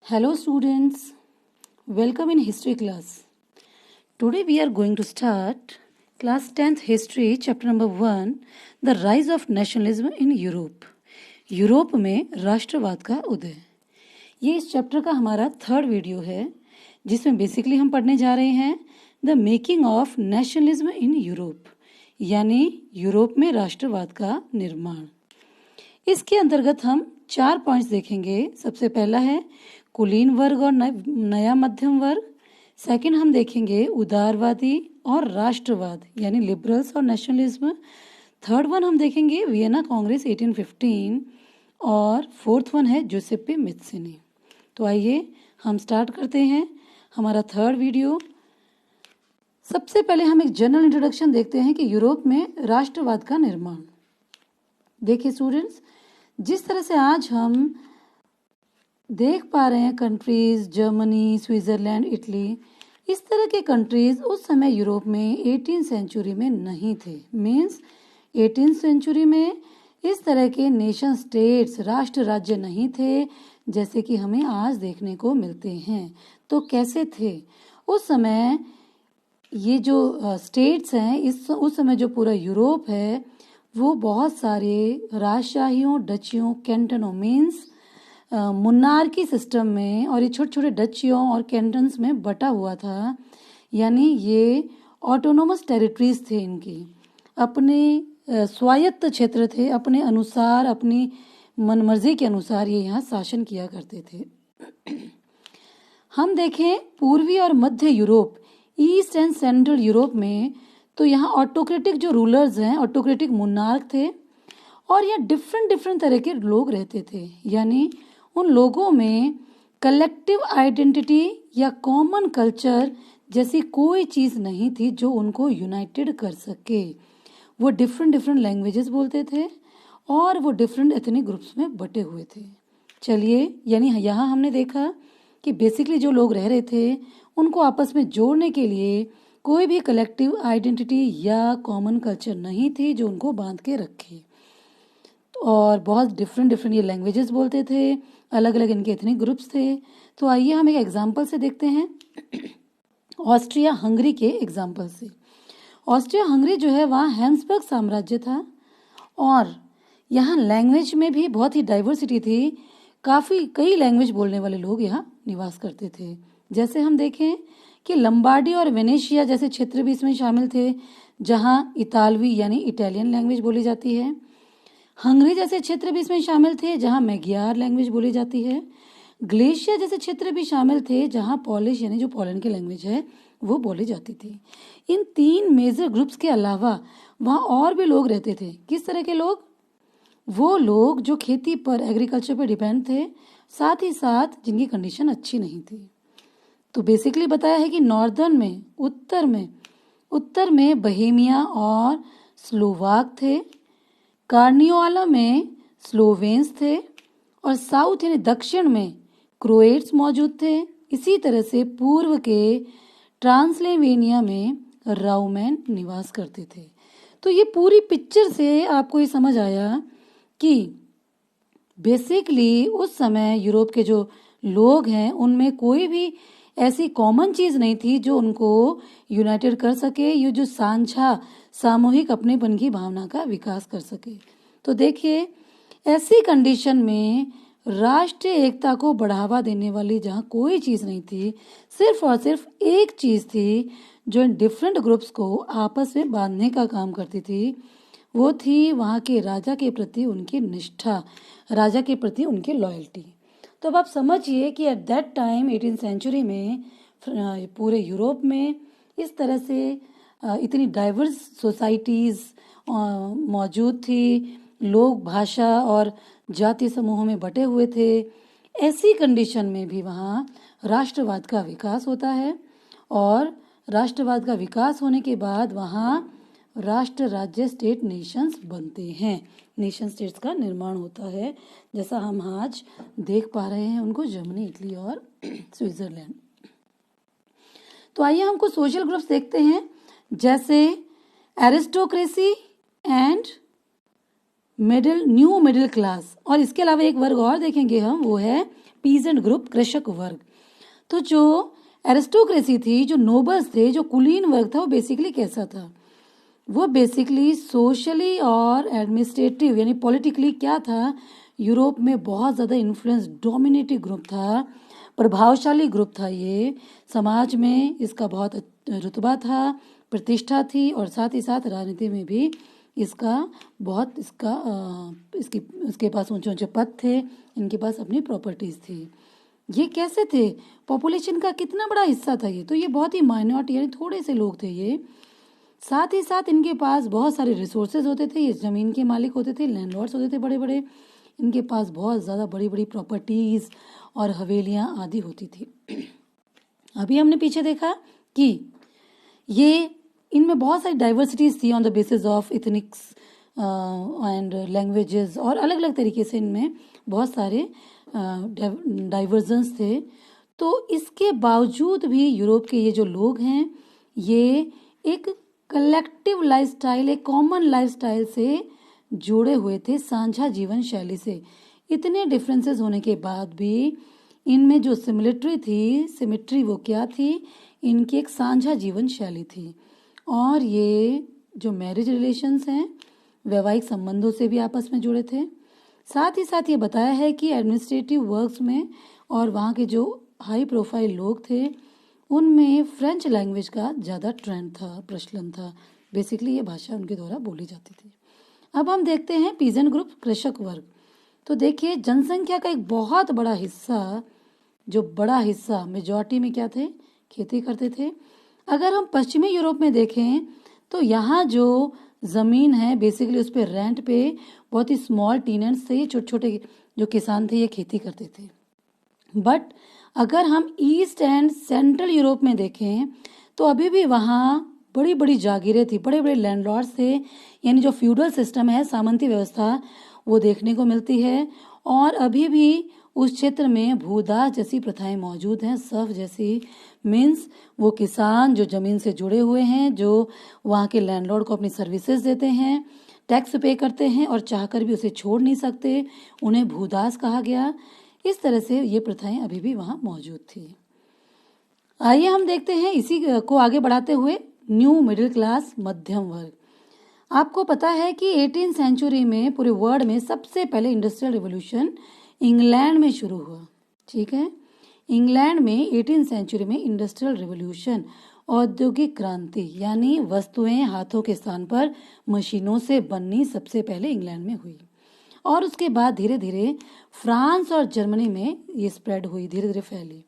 Hello students, welcome in history class. Today we are going to start class 10th history chapter number 1 the rise of nationalism in Europe. Europe में राष्ट्रवाद का उदय. ये इस chapter का हमारा third video है जिसमें बेसिकली हम पढ़ने जा रहे हैं the making of nationalism in Europe, यानी यूरोप में राष्ट्रवाद का निर्माण. इसके अंतर्गत हम 4 पॉइंट्स देखेंगे. सबसे पहला है कुलीन वर्ग और नया मध्यम वर्ग. सेकंड हम देखेंगे उदारवादी और राष्ट्रवाद यानी लिबरल्स और नेशनलिज्म. थर्ड वन हम देखेंगे वियना कांग्रेस 1815 और फोर्थ वन है जोसेप्पे मेत्सिनी. तो आइए हम स्टार्ट करते हैं हमारा थर्ड वीडियो. सबसे पहले हम एक जनरल इंट्रोडक्शन देखते हैं कि यूरोप में राष्ट्रवाद का निर्माण. देखिए स्टूडेंट्स, जिस तरह से आज हम देख पा रहे हैं कंट्रीज जर्मनी, स्विट्जरलैंड, इटली, इस तरह के कंट्रीज उस समय यूरोप में 18th सेंचुरी में नहीं थे. मीन्स 18th सेंचुरी में इस तरह के नेशन स्टेट्स, राष्ट्र राज्य नहीं थे जैसे कि हमें आज देखने को मिलते हैं. तो कैसे थे उस समय ये जो स्टेट्स हैं, उस समय जो पूरा यूरोप है वो बहुत सारे राजशाहियों, डचियों, कैंटनों मीन्स मुनार्की सिस्टम में और ये छोटे छोटे डचियों और कैंटन्स में बटा हुआ था. यानी ये ऑटोनोमस टेरिटरीज थे, इनकी अपने स्वायत्त क्षेत्र थे. अपने अनुसार, अपनी मनमर्जी के अनुसार ये यहाँ शासन किया करते थे. हम देखें पूर्वी और मध्य Europe, east and central Europe में, तो यहाँ ऑटोक्रेटिक जो रूलर्स हैं, ऑटोक्रेटिक मुनार्क थे और यहाँ डिफरेंट तरह के लोग रहते थे. यानी उन लोगों में कलेक्टिव आइडेंटिटी या कॉमन कल्चर जैसी कोई चीज़ नहीं थी जो उनको यूनाइटेड कर सके. वो डिफरेंट लैंग्वेजेस बोलते थे और वो डिफरेंट एथनिक ग्रुप्स में बटे हुए थे. चलिए, यानी यहाँ हमने देखा कि बेसिकली जो लोग रह रहे थे उनको आपस में जोड़ने के लिए कोई भी कलेक्टिव आइडेंटिटी या कॉमन कल्चर नहीं थी जो उनको बांध के रखे. और बहुत डिफरेंट ये लैंग्वेजेस बोलते थे, अलग अलग इनके एथनिक ग्रुप्स थे. तो आइए हम एक एग्जांपल से देखते हैं ऑस्ट्रिया हंगरी के एग्जांपल से. ऑस्ट्रिया हंगरी जो है वहाँ हैब्सबर्ग साम्राज्य था और यहाँ लैंग्वेज में भी बहुत ही डाइवर्सिटी थी. कई लैंग्वेज बोलने वाले लोग यहाँ निवास करते थे. जैसे हम देखें कि लंबार्डी और वेनेशिया जैसे क्षेत्र भी इसमें शामिल थे जहाँ इतालवी यानी इटालियन लैंग्वेज बोली जाती है. हंगरी जैसे क्षेत्र भी इसमें शामिल थे जहाँ मैग्यार लैंग्वेज बोली जाती है. ग्लेशिया जैसे क्षेत्र भी शामिल थे जहाँ पॉलिश यानी जो पोलैंड की लैंग्वेज है वो बोली जाती थी. इन 3 मेजर ग्रुप्स के अलावा वहाँ और भी लोग रहते थे. किस तरह के लोग? वो लोग जो खेती पर, एग्रीकल्चर पर डिपेंड थे, साथ ही साथ जिनकी कंडीशन अच्छी नहीं थी. तो बेसिकली बताया है कि नॉर्दर्न में, उत्तर में बहेमिया और स्लोवाक थे, कार्नियोला में स्लोवेन्स थे और साउथ यानी दक्षिण में क्रोएट्स मौजूद थे. इसी तरह से पूर्व के ट्रांसलेवेनिया में राउमैन निवास करते थे. तो ये पूरी पिक्चर से आपको ये समझ आया कि बेसिकली उस समय यूरोप के जो लोग हैं उनमें कोई भी ऐसी कॉमन चीज़ नहीं थी जो उनको यूनाइटेड कर सके, ये जो साझा सामूहिक अपनेपन की भावना का विकास कर सके. तो देखिए, ऐसी कंडीशन में राष्ट्रीय एकता को बढ़ावा देने वाली जहाँ कोई चीज़ नहीं थी, सिर्फ और सिर्फ एक चीज़ थी जो इन डिफरेंट ग्रुप्स को आपस में बांधने का काम करती थी, वो थी वहाँ के राजा के प्रति उनकी निष्ठा, राजा के प्रति उनकी लॉयल्टी. तो अब आप समझिए कि at that time 18th century में पूरे यूरोप में इस तरह से इतनी डाइवर्स सोसाइटीज़ मौजूद थी, लोग भाषा और जाति समूहों में बटे हुए थे. ऐसी कंडीशन में भी वहाँ राष्ट्रवाद का विकास होता है और राष्ट्रवाद का विकास होने के बाद वहाँ राष्ट्र, राज्य, स्टेट, नेशंस बनते हैं. नेशन स्टेट्स का निर्माण होता है जैसा हम आज देख पा रहे हैं उनको, जर्मनी, इटली और स्विट्जरलैंड. तो आइए हम कुछ सोशल ग्रुप्स देखते हैं जैसे aristocracy and new middle class. और इसके अलावा एक वर्ग और देखेंगे हम, वो है पीजेंट ग्रुप, कृषक वर्ग। तो जो एरिस्टोक्रेसी थी, जो नोबल्स थे, जो कुलीन वर्ग था, वो बेसिकली कैसा था? वो बेसिकली सोशली और एडमिनिस्ट्रेटिव यानी पॉलिटिकली क्या था, यूरोप में बहुत ज़्यादा इन्फ्लुएंस डोमिनेटिव ग्रुप था, प्रभावशाली ग्रुप था। ये समाज में इसका बहुत रुतबा था, प्रतिष्ठा थी, और साथ ही साथ राजनीति में भी इसका बहुत इसके पास ऊंचे ऊंचे पद थे, इनके पास अपनी प्रॉपर्टीज थी। ये कैसे थे? पॉपुलेशन का कितना बड़ा हिस्सा था ये, तो ये बहुत ही माइनॉरिटी यानी थोड़े से लोग थे ये। साथ ही साथ इनके पास बहुत सारे रिसोर्सेज होते थे, ये ज़मीन के मालिक होते थे, लैंडलॉर्ड्स होते थे बड़े बड़े, इनके पास बहुत ज़्यादा बड़ी बड़ी प्रॉपर्टीज़ और हवेलियाँ आदि होती थी। अभी हमने पीछे देखा कि ये इनमें बहुत सारी डाइवर्सिटीज़ थी on the basis of ethnics and languages, और अलग अलग तरीके से इनमें बहुत सारे डाइवर्जेंस थे। तो इसके बावजूद भी यूरोप के ये जो लोग हैं, ये एक कलेक्टिव लाइफस्टाइल, एक कॉमन लाइफस्टाइल से जुड़े हुए थे, साझा जीवन शैली से। इतने डिफरेंसेस होने के बाद भी इनमें जो सिमिट्री वो क्या थी? इनकी एक साझा जीवन शैली थी। और ये जो मैरिज रिलेशंस हैं, वैवाहिक संबंधों से भी आपस में जुड़े थे। साथ ही साथ ये बताया है कि एडमिनिस्ट्रेटिव वर्क्स में और वहाँ के जो हाई प्रोफाइल लोग थे, उनमें फ्रेंच लैंग्वेज का ज़्यादा ट्रेंड था, प्रचलन था। बेसिकली ये भाषा उनके द्वारा बोली जाती थी। अब हम देखते हैं पीजेंट ग्रुप, कृषक वर्ग। तो देखिए, जनसंख्या का एक बहुत बड़ा हिस्सा, जो बड़ा हिस्सा मेजॉरिटी में क्या थे? खेती करते थे। अगर हम पश्चिमी यूरोप में देखें तो यहाँ जो ज़मीन है बेसिकली उस पर रेंट पे बहुत ही स्मॉल टीनेंट्स थे, छोटे छोटे जो किसान थे, ये खेती करते थे। बट अगर हम ईस्ट एंड सेंट्रल यूरोप में देखें तो अभी भी वहाँ बड़ी बड़ी जागीरें थी, बड़े बड़े लैंडलॉर्ड्स थे, यानी जो फ्यूडल सिस्टम है, सामंती व्यवस्था, वो देखने को मिलती है। और अभी भी उस क्षेत्र में भूदास जैसी प्रथाएं मौजूद हैं, सर्फ जैसी, मीन्स वो किसान जो ज़मीन से जुड़े हुए हैं, जो वहाँ के लैंडलॉर्ड को अपनी सर्विसेज देते हैं, टैक्स पे करते हैं और चाहकर भी उसे छोड़ नहीं सकते, उन्हें भूदास कहा गया। इस तरह से ये प्रथाएं अभी भी वहाँ मौजूद थी। आइए हम देखते हैं इसी को आगे बढ़ाते हुए न्यू मिडिल क्लास, मध्यम वर्ग। आपको पता है कि 18वीं सेंचुरी में पूरे वर्ल्ड में सबसे पहले इंडस्ट्रियल रिवॉल्यूशन इंग्लैंड में शुरू हुआ। ठीक है, इंग्लैंड में 18वीं सेंचुरी में इंडस्ट्रियल रिवॉल्यूशन, औद्योगिक क्रांति, यानी वस्तुएं हाथों के स्थान पर मशीनों से बननी सबसे पहले इंग्लैंड में हुई। और उसके बाद धीरे धीरे फ्रांस और जर्मनी में ये स्प्रेड हुई, धीरे धीरे फैली।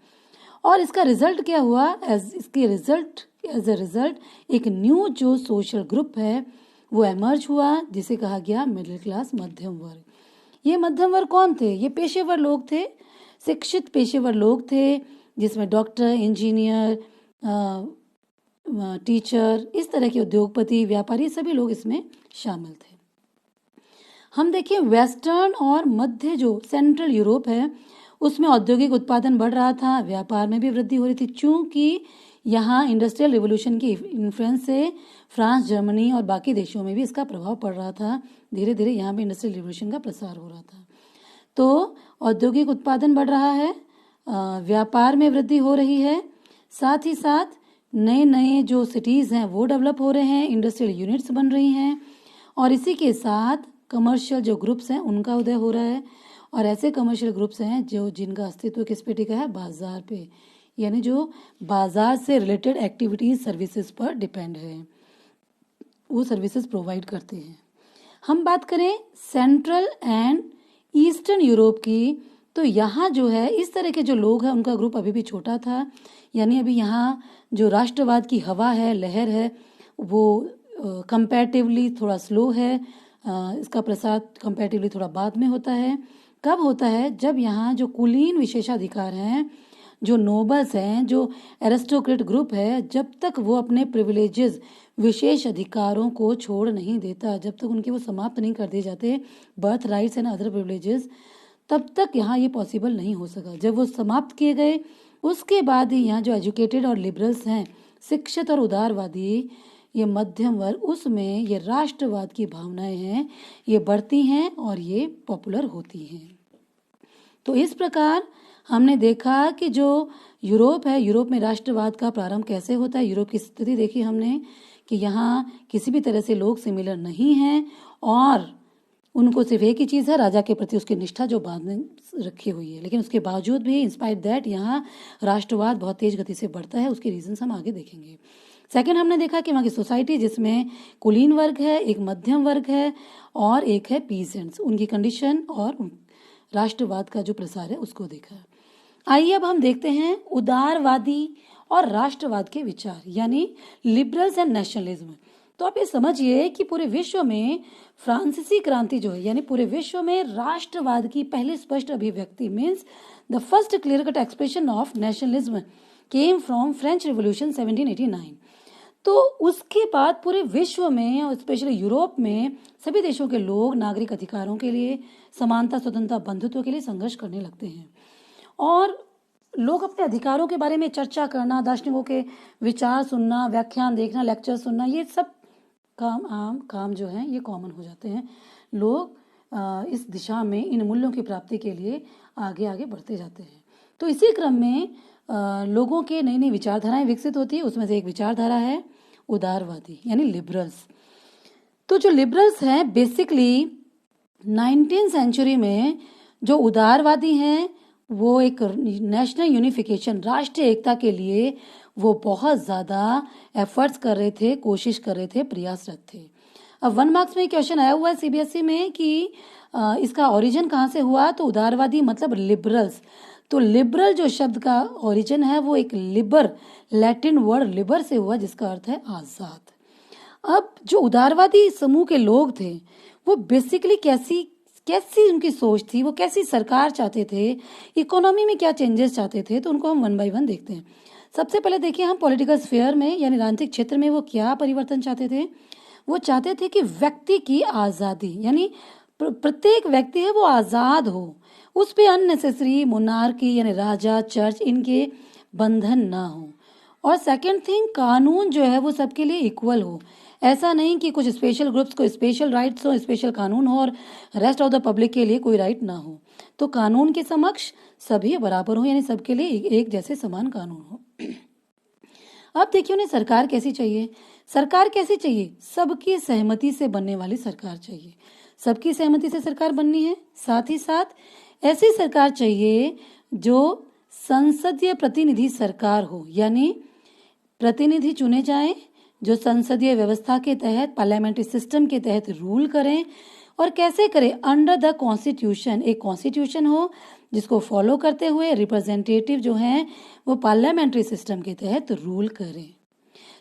और इसका रिजल्ट क्या हुआ? एज ए रिजल्ट एक न्यू जो सोशल ग्रुप है वो एमर्ज हुआ, जिसे कहा गया मिडिल क्लास, मध्यम वर्ग। ये मध्यम वर्ग कौन थे? ये पेशेवर लोग थे, शिक्षित पेशेवर लोग थे, जिसमें डॉक्टर, इंजीनियर, टीचर, इस तरह के उद्योगपति, व्यापारी, सभी लोग इसमें शामिल थे। हम देखिए वेस्टर्न और मध्य जो सेंट्रल यूरोप है, उसमें औद्योगिक उत्पादन बढ़ रहा था, व्यापार में भी वृद्धि हो रही थी, चूंकि यहाँ इंडस्ट्रियल रिवॉल्यूशन की इन्फ्लुएंस से फ्रांस, जर्मनी और बाकी देशों में भी इसका प्रभाव पड़ रहा था। धीरे धीरे यहाँ भी इंडस्ट्रियल रिवॉल्यूशन का प्रसार हो रहा था। तो औद्योगिक उत्पादन बढ़ रहा है, व्यापार में वृद्धि हो रही है, साथ ही साथ नए नए जो सिटीज़ हैं वो डेवलप हो रहे हैं, इंडस्ट्रियल यूनिट्स बन रही हैं, और इसी के साथ कमर्शियल जो ग्रुप्स हैं उनका उदय हो रहा है। और ऐसे कमर्शियल ग्रुप्स हैं जिनका अस्तित्व किस पे टिका है? बाजार पे, यानी जो बाजार से रिलेटेड एक्टिविटीज, सर्विसेज पर डिपेंड है, वो सर्विसेज प्रोवाइड करते हैं। हम बात करें सेंट्रल एंड ईस्टर्न यूरोप की, तो यहाँ जो है इस तरह के जो लोग हैं उनका ग्रुप अभी भी छोटा था, यानी अभी यहाँ जो राष्ट्रवाद की हवा है, लहर है, वो कंपैरेटिवली थोड़ा स्लो है। इसका प्रसार कंपैरेटिवली थोड़ा बाद में होता है। कब होता है? जब यहाँ जो कुलीन विशेषाधिकार हैं, जो नोबल्स हैं, जो एरिस्टोक्रेट ग्रुप है, जब तक वो अपने प्रिविलेजेस, विशेष अधिकारों को छोड़ नहीं देता, जब तक उनके वो समाप्त नहीं कर दिए जाते, birth rights and other privileges, तब तक यहाँ ये पॉसिबल नहीं हो सका। जब वो समाप्त किए गए उसके बाद ही यहाँ जो एजुकेटेड और लिबरल्स हैं, शिक्षित और उदारवादी, ये मध्यम वर्ग, उसमें ये राष्ट्रवाद की भावनाएं हैं, ये बढ़ती हैं और ये पॉपुलर होती हैं। तो इस प्रकार हमने देखा कि जो यूरोप है, यूरोप में राष्ट्रवाद का प्रारंभ कैसे होता है। यूरोप की स्थिति देखी हमने कि यहाँ किसी भी तरह से लोग सिमिलर नहीं हैं और उनको सिर्फ एक ही चीज़ है, राजा के प्रति उसकी निष्ठा जो बाद में रखी हुई है। लेकिन उसके बावजूद भी इंस्पाइट दैट यहाँ राष्ट्रवाद बहुत तेज गति से बढ़ता है। उसके रीजंस हम आगे देखेंगे। सेकंड, हमने देखा कि वहाँ की सोसाइटी जिसमें कुलीन वर्ग है, एक मध्यम वर्ग है और एक है पीसेंट्स, उनकी कंडीशन और राष्ट्रवाद का जो प्रसार है उसको देखा। आइए अब हम देखते हैं उदारवादी और राष्ट्रवाद के विचार, यानी लिबरल्स एंड नेशनलिज्म। तो आप ये समझिए कि पूरे विश्व में फ्रांसीसी क्रांति जो है, यानी पूरे विश्व में राष्ट्रवाद की पहली स्पष्ट अभिव्यक्ति means the first clear cut expression of nationalism came from French revolution 1789। तो उसके बाद पूरे विश्व में और स्पेशली यूरोप में सभी देशों के लोग नागरिक अधिकारों के लिए, समानता, स्वतंत्रता, बंधुत्व के लिए संघर्ष करने लगते हैं और लोग अपने अधिकारों के बारे में चर्चा करना, दार्शनिकों के विचार सुनना, व्याख्यान देखना, लेक्चर सुनना, ये सब आम काम जो है ये कॉमन हो जाते हैं। लोग इस दिशा में इन मूल्यों की प्राप्ति के लिए आगे आगे बढ़ते जाते हैं। तो इसी क्रम में लोगों के नई नई विचारधाराएं विकसित होती है। उसमें से एक विचारधारा है उदारवादी यानी लिबरल्स। तो जो लिबरल्स हैं बेसिकली 19th सेंचुरी में जो उदारवादी हैं वो एक नेशनल यूनिफिकेशन, राष्ट्रीय एकता के लिए वो बहुत ज़्यादा एफर्ट्स कर रहे थे, कोशिश कर रहे थे, प्रयासरत थे। अब 1 मार्क्स में क्वेश्चन आया हुआ है सीबीएसई में कि इसका ओरिजिन कहाँ से हुआ। तो उदारवादी मतलब लिबरल्स। तो लिबरल जो शब्द का ओरिजिन है वो एक लिबर, लैटिन वर्ड लिबर से हुआ जिसका अर्थ है आज़ाद। अब जो उदारवादी समूह के लोग थे वो बेसिकली कैसी उनकी सोच थी, वो कैसी सरकार चाहते थे, इकोनॉमी में क्या चेंजेस चाहते थे, तो उनको हम 1 बाय 1 देखते हैं। सबसे पहले देखिए हम पॉलिटिकल स्फीयर में यानी राजनीतिक क्षेत्र में वो क्या परिवर्तन चाहते थे। वो चाहते थे कि व्यक्ति की आज़ादी, यानी प्रत्येक व्यक्ति है वो आज़ाद हो, उस पर अननेसेसरी मोनार्की यानी राजा, चर्च, इनके बंधन ना हो। और सेकंड थिंग, कानून जो है वो सबके लिए इक्वल हो। ऐसा नहीं कि कुछ स्पेशल ग्रुप्स को स्पेशल राइट्स हो, स्पेशल कानून हो और रेस्ट ऑफ द पब्लिक के लिए कोई राइट ना हो। तो कानून के समक्ष सभी बराबर हो, यानी सबके लिए एक जैसे समान कानून हो। अब देखिए उन्हें सरकार कैसी चाहिए। सरकार कैसी चाहिए? सबकी सहमति से बनने वाली सरकार चाहिए। सबकी सहमति से सरकार बननी है। साथ ही साथ ऐसी सरकार चाहिए जो संसदीय प्रतिनिधि सरकार हो, यानी प्रतिनिधि चुने जाएं जो संसदीय व्यवस्था के तहत, पार्लियामेंट्री सिस्टम के तहत रूल करें। और कैसे करें? Under the constitution. एक कॉन्स्टिट्यूशन हो जिसको फॉलो करते हुए रिप्रेजेंटेटिव जो हैं वो पार्लियामेंट्री सिस्टम के तहत रूल करें।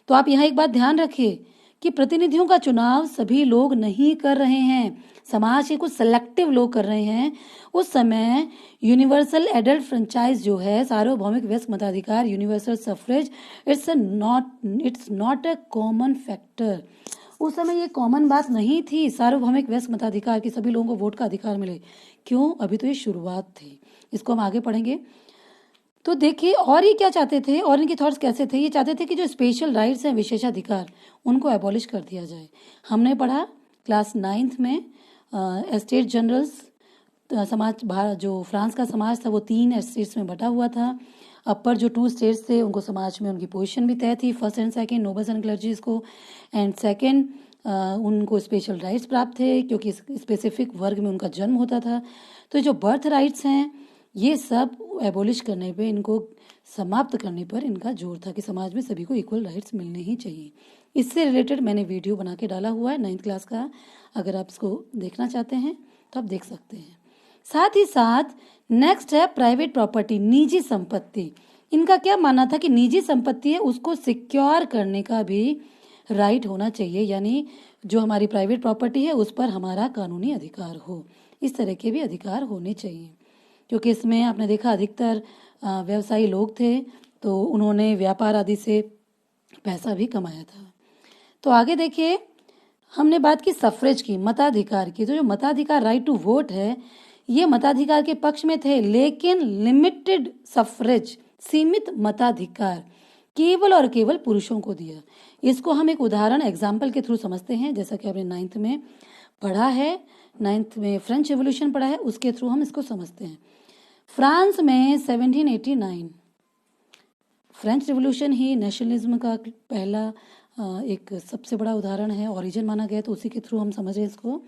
तो आप यहाँ एक बात ध्यान रखिए कि प्रतिनिधियों का चुनाव सभी लोग नहीं कर रहे हैं, समाज के कुछ सेलेक्टिव लोग कर रहे हैं। उस समय यूनिवर्सल एडल्ट फ्रेंचाइज जो है, सार्वभौमिक वयस्क मताधिकार, universal suffrage, it's not a common factor. उस समय ये कॉमन बात नहीं थी सार्वभौमिक वयस्क मताधिकार की, सभी लोगों को वोट का अधिकार मिले। क्यों? अभी तो ये शुरुआत थी, इसको हम आगे पढ़ेंगे। तो देखिए और ये क्या चाहते थे और इनके थॉट्स कैसे थे। ये चाहते थे कि जो स्पेशल राइट्स हैं, विशेषाधिकार, उनको एबॉलिश कर दिया जाए। हमने पढ़ा क्लास 9th में एस्टेट जनरल्स समाज, जो फ्रांस का समाज था वो 3 एस्टेट्स में बटा हुआ था। अपर जो 2 स्टेट्स थे उनको समाज में उनकी पोजीशन भी तय थी, first and second, nobles and clergies को, एंड सेकंड उनको स्पेशल राइट्स प्राप्त थे क्योंकि स्पेसिफिक वर्ग में उनका जन्म होता था। तो जो बर्थ राइट्स हैं ये सब एबॉलिश करने पे, इनको समाप्त करने पर इनका जोर था कि समाज में सभी को इक्वल राइट्स मिलने ही चाहिए। इससे रिलेटेड मैंने वीडियो बना के डाला हुआ है 9th क्लास का, अगर आप इसको देखना चाहते हैं तो आप देख सकते हैं। साथ ही साथ नेक्स्ट है प्राइवेट प्रॉपर्टी, निजी संपत्ति। इनका क्या मानना था कि निजी संपत्ति है उसको सिक्योर करने का भी राइट होना चाहिए, यानी जो हमारी प्राइवेट प्रॉपर्टी है उस पर हमारा कानूनी अधिकार हो। इस तरह के भी अधिकार होने चाहिए क्योंकि इसमें आपने देखा अधिकतर व्यवसायी लोग थे तो उन्होंने व्यापार आदि से पैसा भी कमाया था। तो आगे देखिए हमने बात की सफरेज की, मताधिकार की। तो जो मताधिकार, राइट टू वोट है, ये मताधिकार के पक्ष में थे, लेकिन लिमिटेड सफरेज, सीमित मताधिकार केवल और केवल पुरुषों को दिया। इसको हम एक उदाहरण एग्जाम्पल के थ्रू समझते हैं, जैसा कि आपने 9th में पढ़ा है, 9th में फ्रेंच रेवोल्यूशन पढ़ा है, उसके थ्रू हम इसको समझते हैं। फ्रांस में 1789 फ्रेंच रिवॉल्यूशन ही नेशनलिज्म का पहला एक सबसे बड़ा उदाहरण है, ओरिजिन माना गया, तो उसी के थ्रू हम समझ रहे हैं इसको।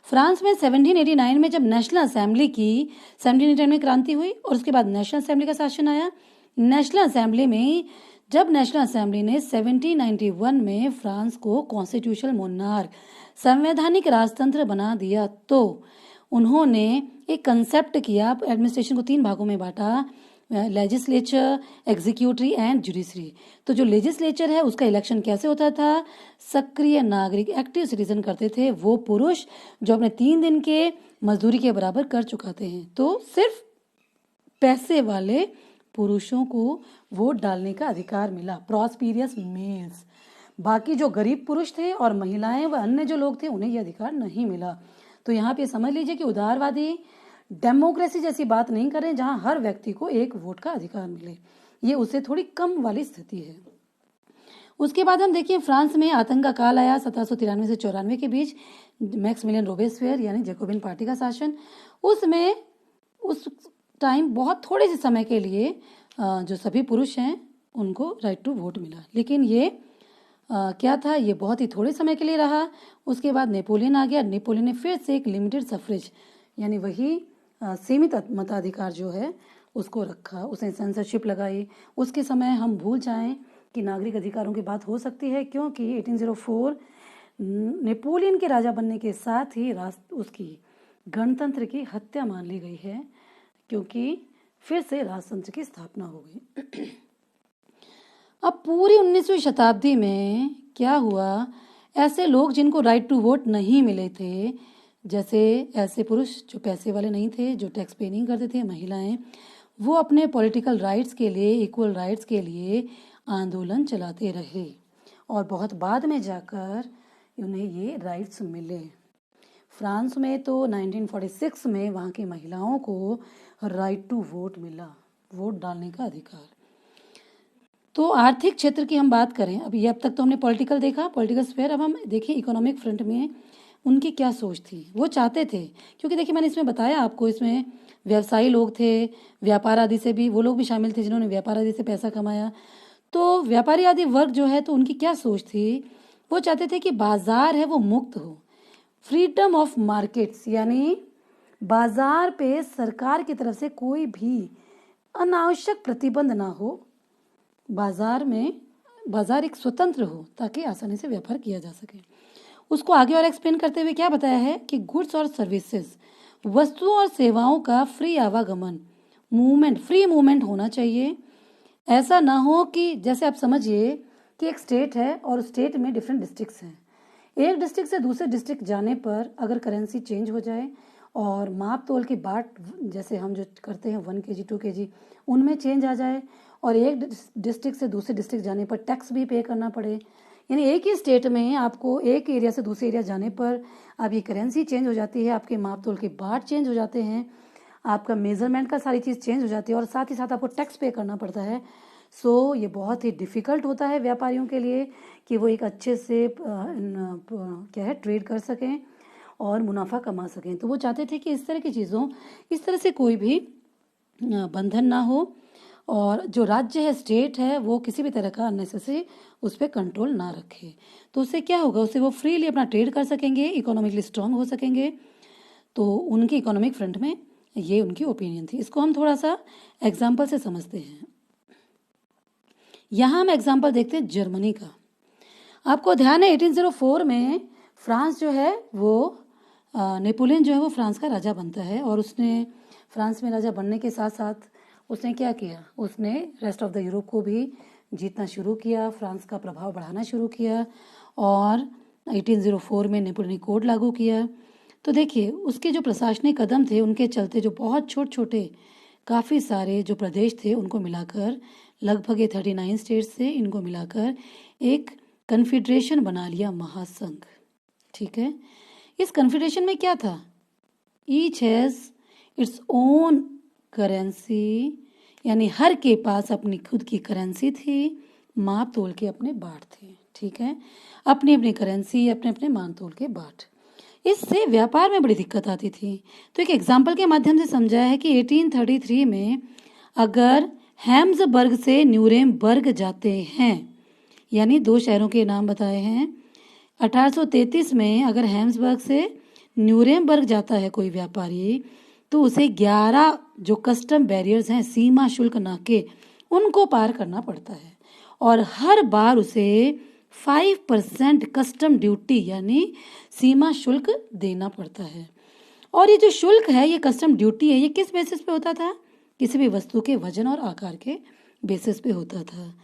फ्रांस में 1789 में जब नेशनल असेंबली की 1789 में क्रांति हुई और उसके बाद नेशनल असेंबली का शासन आया। नेशनल असेंबली में जब नेशनल असेंबली ने 1791 में फ्रांस को कॉन्स्टिट्यूशनल मोनार्क संवैधानिक राजतंत्र बना दिया, तो उन्होंने एक कंसेप्ट किया, एडमिनिस्ट्रेशन को 3 भागों में बांटा, लेजिस्लेचर, एग्जीक्यूटिव एंड जुडिशरी। तो जो लेजिस्लेचर है उसका इलेक्शन कैसे होता था? सक्रिय नागरिक, एक्टिव सिटीजन करते थे वो पुरुष जो अपने 3 दिन के मजदूरी के बराबर कर चुकाते हैं। तो सिर्फ पैसे वाले पुरुषों को वोट डालने का अधिकार मिला, प्रॉस्पिरियस मेल्स। बाकी जो गरीब पुरुष थे और महिलाएं व अन्य जो लोग थे उन्हें यह अधिकार नहीं मिला। तो यहाँ पे समझ लीजिए कि उदारवादी डेमोक्रेसी जैसी बात नहीं कर रहे हैं जहां हर व्यक्ति को एक वोट का अधिकार मिले, ये उससे थोड़ी कम वाली स्थिति है। उसके बाद हम देखिए फ्रांस में आतंक का काल आया 1793 से 94 के बीच, मैक्सिमिलियन रोबेस्पियर यानी जैकोबिन पार्टी का शासन। उसमें उस टाइम बहुत थोड़े से समय के लिए जो सभी पुरुष हैं उनको राइट टू वोट मिला, लेकिन ये क्या था, ये बहुत ही थोड़े समय के लिए रहा। उसके बाद नेपोलियन आ गया। नेपोलियन ने फिर से एक लिमिटेड सफरेज यानी वही सीमित मताधिकार जो है उसको रखा, उसने सेंसरशिप लगाई। उसके समय हम भूल जाएं कि नागरिक अधिकारों की बात हो सकती है, क्योंकि 1804 नेपोलियन के राजा बनने के साथ ही उसकी गणतंत्र की हत्या मान ली गई है, क्योंकि फिर से राजतंत्र की स्थापना हो गई। अब पूरी 19वीं शताब्दी में क्या हुआ, ऐसे लोग जिनको राइट टू वोट नहीं मिले थे, जैसे ऐसे पुरुष जो पैसे वाले नहीं थे, जो टैक्स पे नहीं करते थे, महिलाएं, वो अपने पॉलिटिकल राइट्स के लिए, इक्वल राइट्स के लिए आंदोलन चलाते रहे और बहुत बाद में जाकर उन्हें ये राइट्स मिले। फ्रांस में तो 1946 में वहाँ की महिलाओं को राइट टू वोट मिला, वोट डालने का अधिकार। तो आर्थिक क्षेत्र की हम बात करें, अब ये अब तक तो हमने पॉलिटिकल देखा, पॉलिटिकल स्फीयर, अब हम देखें इकोनॉमिक फ्रंट में उनकी क्या सोच थी। वो चाहते थे, क्योंकि देखिए मैंने इसमें बताया आपको, इसमें व्यवसायी लोग थे, व्यापार आदि से भी वो लोग भी शामिल थे जिन्होंने व्यापार आदि से पैसा कमाया। तो व्यापारी आदि वर्ग जो है, तो उनकी क्या सोच थी, वो चाहते थे कि बाजार है वो मुक्त हो, फ्रीडम ऑफ मार्केट्स, यानी बाजार पे सरकार की तरफ से कोई भी अनावश्यक प्रतिबंध ना हो, बाजार एक स्वतंत्र हो ताकि आसानी से व्यापार किया जा सके। उसको आगे और एक्सप्लेन करते हुए क्या बताया है कि गुड्स और सर्विसेज, वस्तुओं और सेवाओं का फ्री आवागमन, मूवमेंट, फ्री मूवमेंट होना चाहिए। ऐसा ना हो कि जैसे आप समझिए कि एक स्टेट है और स्टेट में डिफरेंट डिस्ट्रिक्ट्स हैं, एक डिस्ट्रिक्ट से दूसरे डिस्ट्रिक्ट जाने पर अगर करेंसी चेंज हो जाए और माप तोल की बाट, जैसे हम जो करते हैं 1 kg 2 kg, उनमें चेंज आ जाए और एक डिस्ट्रिक्ट से दूसरे डिस्ट्रिक्ट जाने पर टैक्स भी पे करना पड़े, यानी एक ही स्टेट में आपको एक एरिया से दूसरे एरिया जाने पर आपकी करेंसी चेंज हो जाती है, आपके माप तोल के बाट चेंज हो जाते हैं, आपका मेजरमेंट का सारी चीज़ चेंज हो जाती है और साथ ही साथ आपको टैक्स पे करना पड़ता है। सो ये बहुत ही डिफ़िकल्ट होता है व्यापारियों के लिए कि वो एक अच्छे से क्या है ट्रेड कर सकें और मुनाफा कमा सकें। तो वो चाहते थे कि इस तरह की चीज़ों, इस तरह से कोई भी बंधन ना हो और जो राज्य है, स्टेट है, वो किसी भी तरह का अननेसेसरी उस पर कंट्रोल ना रखे। तो उससे क्या होगा, उससे वो फ्रीली अपना ट्रेड कर सकेंगे, इकोनॉमिकली स्ट्रांग हो सकेंगे। तो उनकी इकोनॉमिक फ्रंट में ये उनकी ओपिनियन थी। इसको हम थोड़ा सा एग्जाम्पल से समझते हैं। यहाँ हम एग्जाम्पल देखते हैं जर्मनी का। आपको ध्यान है 1804 में फ्रांस जो है वो नेपोलियन जो है वो फ्रांस का राजा बनता है और उसने फ्रांस में राजा बनने के साथ साथ उसने क्या किया, उसने रेस्ट ऑफ द यूरोप को भी जीतना शुरू किया, फ्रांस का प्रभाव बढ़ाना शुरू किया और 1804 में नेपोलियन कोड लागू किया। तो देखिए उसके जो प्रशासनिक कदम थे, उनके चलते जो बहुत छोटे छोटे काफ़ी सारे जो प्रदेश थे उनको मिलाकर लगभग ये 39 स्टेट्स थे, इनको मिलाकर एक कन्फेडरेशन बना लिया, महासंघ। ठीक है, इस कन्फेडरेशन में क्या था, each has its own currency, यानी हर के पास अपनी खुद की करेंसी थी, माप तोल के अपने बाट थे। ठीक है, अपनी अपनी करेंसी, अपने अपने मान तोल के बाट। इससे व्यापार में बड़ी दिक्कत आती थी। तो एक एग्जाम्पल के माध्यम से समझाया है कि 1833 में अगर हैम्सबर्ग से न्यूरेमबर्ग जाते हैं, यानी दो शहरों के नाम बताए हैं, 1833 में अगर हैम्सबर्ग से न्यूरेमबर्ग जाता है कोई व्यापारी, तो उसे 11 जो कस्टम बैरियर्स हैं, सीमा शुल्क नाके, उनको पार करना पड़ता है और हर बार उसे 5% कस्टम ड्यूटी यानी सीमा शुल्क देना पड़ता है। और ये जो शुल्क है, ये कस्टम ड्यूटी है, ये किस बेसिस पे होता था? किसी भी वस्तु के वजन और आकार के बेसिस पे होता था।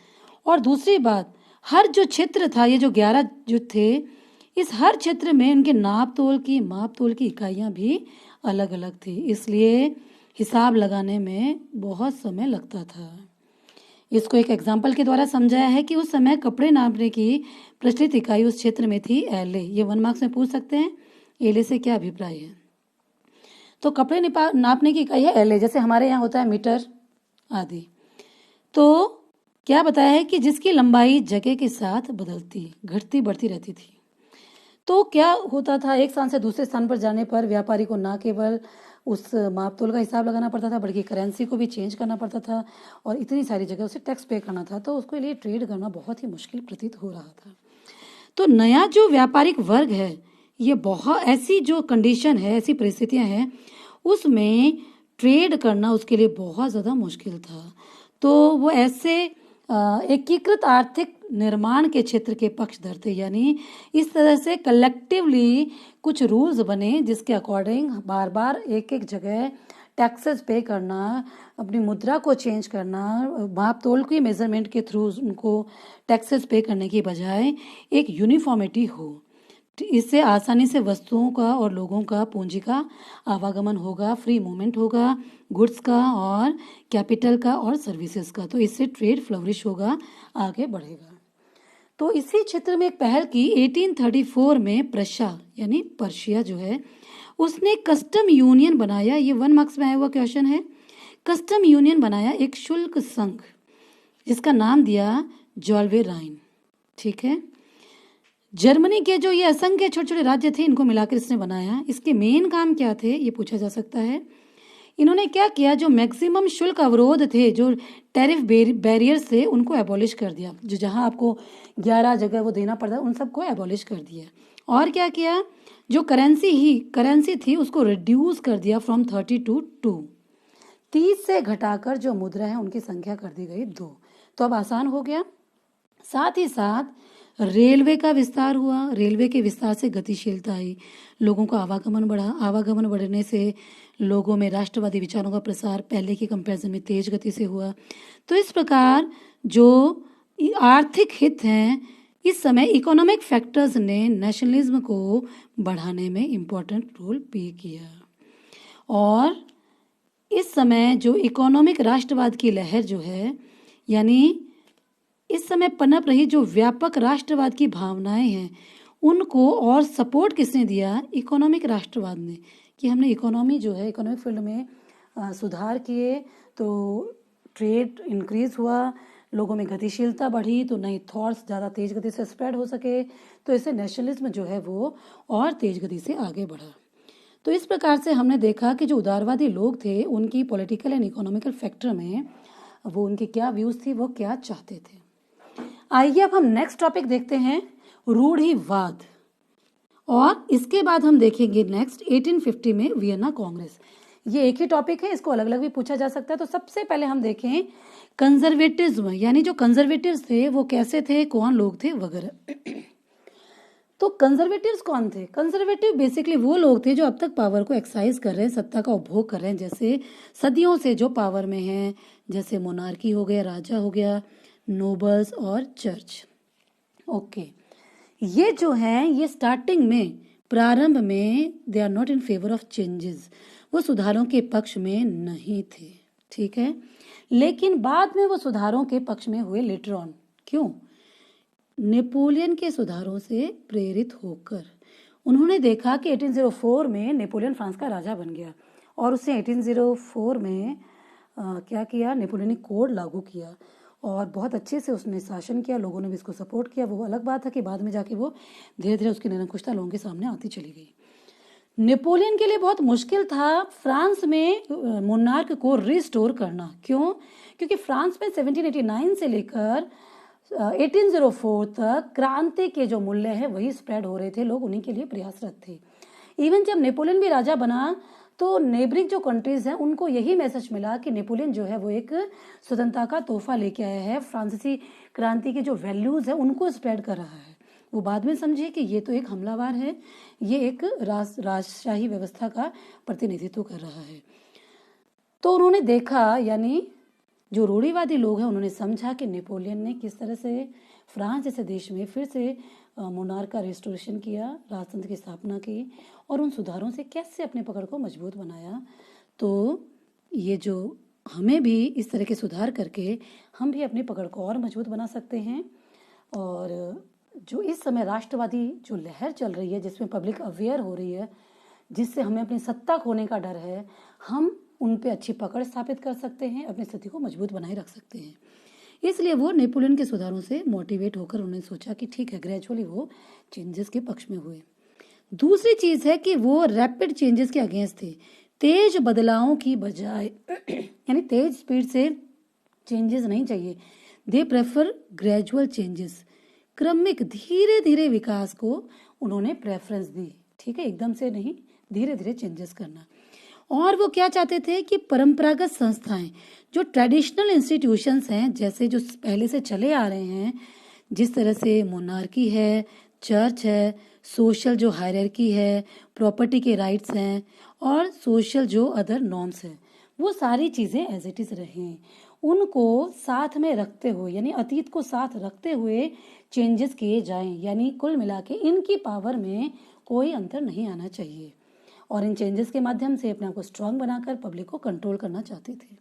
और दूसरी बात, हर जो क्षेत्र था, ये जो 11 जो थे, इस हर क्षेत्र में उनके माप तोल की इकाइयां भी अलग अलग थी, इसलिए हिसाब लगाने में बहुत समय लगता था। इसको एक एग्जाम्पल के द्वारा समझाया है कि उस समय कपड़े नापने की प्रचलित इकाई उस क्षेत्र में थी एले। ये 1 मार्क्स में पूछ सकते हैं, एले से क्या अभिप्राय है। तो कपड़े नापने की इकाई है एले, जैसे हमारे यहाँ होता है मीटर आदि। तो क्या बताया है कि जिसकी लंबाई जगह के साथ बदलती, घटती बढ़ती रहती थी। तो क्या होता था, एक स्थान से दूसरे स्थान पर जाने पर व्यापारी को ना केवल उस माप तोल का हिसाब लगाना पड़ता था, बल्कि करेंसी को भी चेंज करना पड़ता था और इतनी सारी जगह उसे टैक्स पे करना था, तो उसके लिए ट्रेड करना बहुत ही मुश्किल प्रतीत हो रहा था। तो नया जो व्यापारिक वर्ग है, ये बहुत ऐसी जो कंडीशन है, ऐसी परिस्थितियां हैं, उसमें ट्रेड करना उसके लिए बहुत ज़्यादा मुश्किल था। तो वो ऐसे एकीकृत आर्थिक निर्माण के क्षेत्र के पक्षधर थे, यानी इस तरह से कलेक्टिवली कुछ रूल्स बने जिसके अकॉर्डिंग बार बार एक एक जगह टैक्सेस पे करना, अपनी मुद्रा को चेंज करना, माप तोल की मेजरमेंट के थ्रू उनको टैक्सेस पे करने की बजाय एक यूनिफॉर्मिटी हो। इससे आसानी से वस्तुओं का और लोगों का, पूंजी का आवागमन होगा, फ्री मूवमेंट होगा, गुड्स का और कैपिटल का और सर्विसेज का। तो इससे ट्रेड फ्लवरिश होगा, आगे बढ़ेगा। तो इसी क्षेत्र में एक पहल की 1834 में प्रशा यानी पर्शिया जो है, उसने कस्टम यूनियन बनाया। ये 1 मार्क्स में आया हुआ क्वेश्चन है। कस्टम यूनियन बनाया, एक शुल्क संघ, जिसका नाम दिया जॉल्वे राइन। ठीक है। जर्मनी के जो ये असंख्य छोटे छोटे राज्य थे, इनको मिलाकर इसने बनाया। इसके मेन काम क्या थे, ये पूछा जा सकता है। इन्होंने क्या किया, जो मैक्सिमम शुल्क अवरोध थे, जो टैरिफ बैरियर्स थे, उनको एबॉलिश कर दिया। जो जहां आपको 11 जगह वो देना पड़ता, उन सबको एबॉलिश कर दिया। और क्या किया, जो करेंसी थी उसको रिड्यूस कर दिया फ्रॉम 30 to 2। 30 से घटाकर जो मुद्रा है उनकी संख्या कर दी गई 2। तो अब आसान हो गया। साथ ही साथ रेलवे का विस्तार हुआ। रेलवे के विस्तार से गतिशीलता आई, लोगों का आवागमन बढ़ा। आवागमन बढ़ने से लोगों में राष्ट्रवादी विचारों का प्रसार पहले के कंपैरिजन में तेज गति से हुआ। तो इस प्रकार जो आर्थिक हित हैं, इस समय इकोनॉमिक फैक्टर्स ने नेशनलिज्म को बढ़ाने में इम्पोर्टेंट रोल प्ले किया। और इस समय जो इकोनॉमिक राष्ट्रवाद की लहर जो है, यानी इस समय पनप रही जो व्यापक राष्ट्रवाद की भावनाएं हैं, उनको और सपोर्ट किसने दिया, इकोनॉमिक राष्ट्रवाद ने, कि हमने इकोनॉमी जो है, इकोनॉमिक फील्ड में सुधार किए तो ट्रेड इंक्रीज हुआ, लोगों में गतिशीलता बढ़ी, तो नई थॉट्स ज़्यादा तेज गति से स्प्रेड हो सके, तो इससे नेशनलिज्म जो है वो और तेज गति से आगे बढ़ा। तो इस प्रकार से हमने देखा कि जो उदारवादी लोग थे, उनकी पॉलिटिकल एंड इकोनॉमिकल फैक्टर में वो उनके क्या व्यूज थी, वो क्या चाहते थे। आइए अब हम नेक्स्ट टॉपिक देखते हैं, रूढ़िवाद। और इसके बाद हम देखेंगे नेक्स्ट 1850 में वियना कांग्रेस। ये एक ही टॉपिक है, इसको अलग अलग भी पूछा जा सकता है। तो सबसे पहले हम देखें कंजर्वेटिज्म, यानी जो कंजर्वेटिव्स थे वो कैसे थे, कौन लोग थे वगैरह। तो कंजर्वेटिव्स कौन थे? कंजर्वेटिव बेसिकली वो लोग थे जो अब तक पावर को एक्सरसाइज कर रहे हैं, सत्ता का उपभोग कर रहे हैं, जैसे सदियों से जो पावर में हैं, जैसे मोनार्की हो गया, राजा हो गया, नोबल्स और चर्च। ओके, ये जो हैं, ये स्टार्टिंग में, प्रारंभ में they are not in favour of changes, वो सुधारों के पक्ष में नहीं थे। ठीक है, लेकिन बाद में वो सुधारों के पक्ष में हुए लेटर ऑन। क्यों? नेपोलियन के सुधारों से प्रेरित होकर उन्होंने देखा कि 1804 में नेपोलियन फ्रांस का राजा बन गया और उसने 1804 में क्या किया, नेपोलियनिक कोड लागू किया और बहुत अच्छे से उसने शासन किया, लोगों ने भी इसको सपोर्ट किया। वो अलग बात है कि बाद में जाके वो धीरे धीरे उसकी निरंकुशता लोगों के सामने आती चली गई। नेपोलियन के लिए बहुत मुश्किल था फ्रांस में मोनार्क को रिस्टोर करना। क्यों? क्योंकि फ्रांस में 1789 से लेकर 1804 तक क्रांति के जो मूल्य है वही स्प्रेड हो रहे थे, लोग उन्हीं के लिए प्रयासरत थे। इवन जब नेपोलियन भी राजा बना तो नेबरिंग जो कंट्रीज हैं उनको यही मैसेज मिला कि नेपोलियन जो है वो एक स्वतंत्रता का तोहफा लेके आया है, फ्रांसीसी क्रांति के जो वैल्यूज है उनको स्प्रेड कर रहा है। वो बाद में समझे कि ये तो एक हमलावर है, ये एक राजशाही व्यवस्था का प्रतिनिधित्व कर रहा है। तो उन्होंने देखा, यानी जो रूढ़िवादी लोग हैं उन्होंने समझा कि नेपोलियन ने किस तरह से फ्रांस जैसे देश में फिर से मोनार्क का रिस्टोरेशन किया, राजतंत्र की स्थापना की और उन सुधारों से कैसे अपने पकड़ को मजबूत बनाया। तो ये जो हमें भी इस तरह के सुधार करके हम भी अपनी पकड़ को और मजबूत बना सकते हैं। और जो इस समय राष्ट्रवादी जो लहर चल रही है जिसमें पब्लिक अवेयर हो रही है, जिससे हमें अपनी सत्ता खोने का डर है, हम उन पे अच्छी पकड़ स्थापित कर सकते हैं, अपनी स्थिति को मजबूत बनाए रख सकते हैं। इसलिए वो नेपोलियन के सुधारों से मोटिवेट होकर उन्होंने सोचा कि ठीक है, ग्रेजुअली वो चेंजेस के पक्ष में हुए। दूसरी चीज है कि वो रैपिड चेंजेस के अगेंस्ट थे, तेज बदलावों की बजाय यानी तेज स्पीड से चेंजेस नहीं चाहिए, दे प्रेफर ग्रेजुअल चेंजेस, क्रमिक धीरे धीरे विकास को उन्होंने प्रेफरेंस दी। ठीक है, एकदम से नहीं, धीरे धीरे चेंजेस करना। और वो क्या चाहते थे कि परंपरागत संस्थाएं, जो ट्रेडिशनल इंस्टीट्यूशंस हैं, जैसे जो पहले से चले आ रहे हैं, जिस तरह से मोनार्की है, चर्च है, सोशल जो हायरार्की है, प्रॉपर्टी के राइट्स हैं और सोशल जो अदर नॉर्म्स हैं, वो सारी चीज़ें एज इट इज़ रहें। उनको साथ में रखते हुए, यानी अतीत को साथ रखते हुए चेंजेस किए जाएं। यानी कुल मिला के इनकी पावर में कोई अंतर नहीं आना चाहिए। और इन चेंजेस के माध्यम से अपने आप को स्ट्रांग बनाकर पब्लिक को कंट्रोल करना चाहते थे।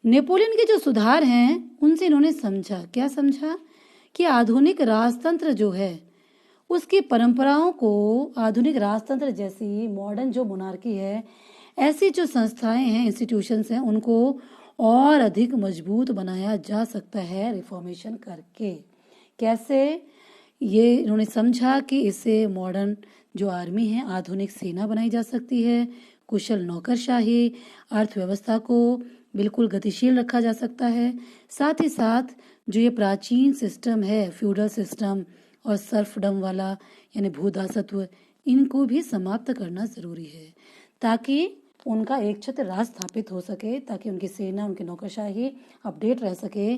नेपोलियन के जो सुधार हैं उनसे इन्होंने समझा, क्या समझा कि आधुनिक राजतंत्र जो है उसकी परंपराओं को, आधुनिक राजतंत्र जैसी मॉडर्न जो मोनार्की है, ऐसी जो संस्थाएं हैं, इंस्टीट्यूशंस हैं, उनको और अधिक मजबूत बनाया जा सकता है रिफॉर्मेशन करके। कैसे? ये इन्होंने समझा कि इससे मॉडर्न जो आर्मी है, आधुनिक सेना बनाई जा सकती है, कुशल नौकरशाही, अर्थव्यवस्था को बिल्कुल गतिशील रखा जा सकता है। साथ ही साथ जो ये प्राचीन सिस्टम है, फ्यूडल सिस्टम और सर्फडम वाला यानी भूदासत्व, इनको भी समाप्त करना जरूरी है ताकि उनका एक छत्र राज स्थापित हो सके, ताकि उनकी सेना, उनकी नौकरशाही अपडेट रह सके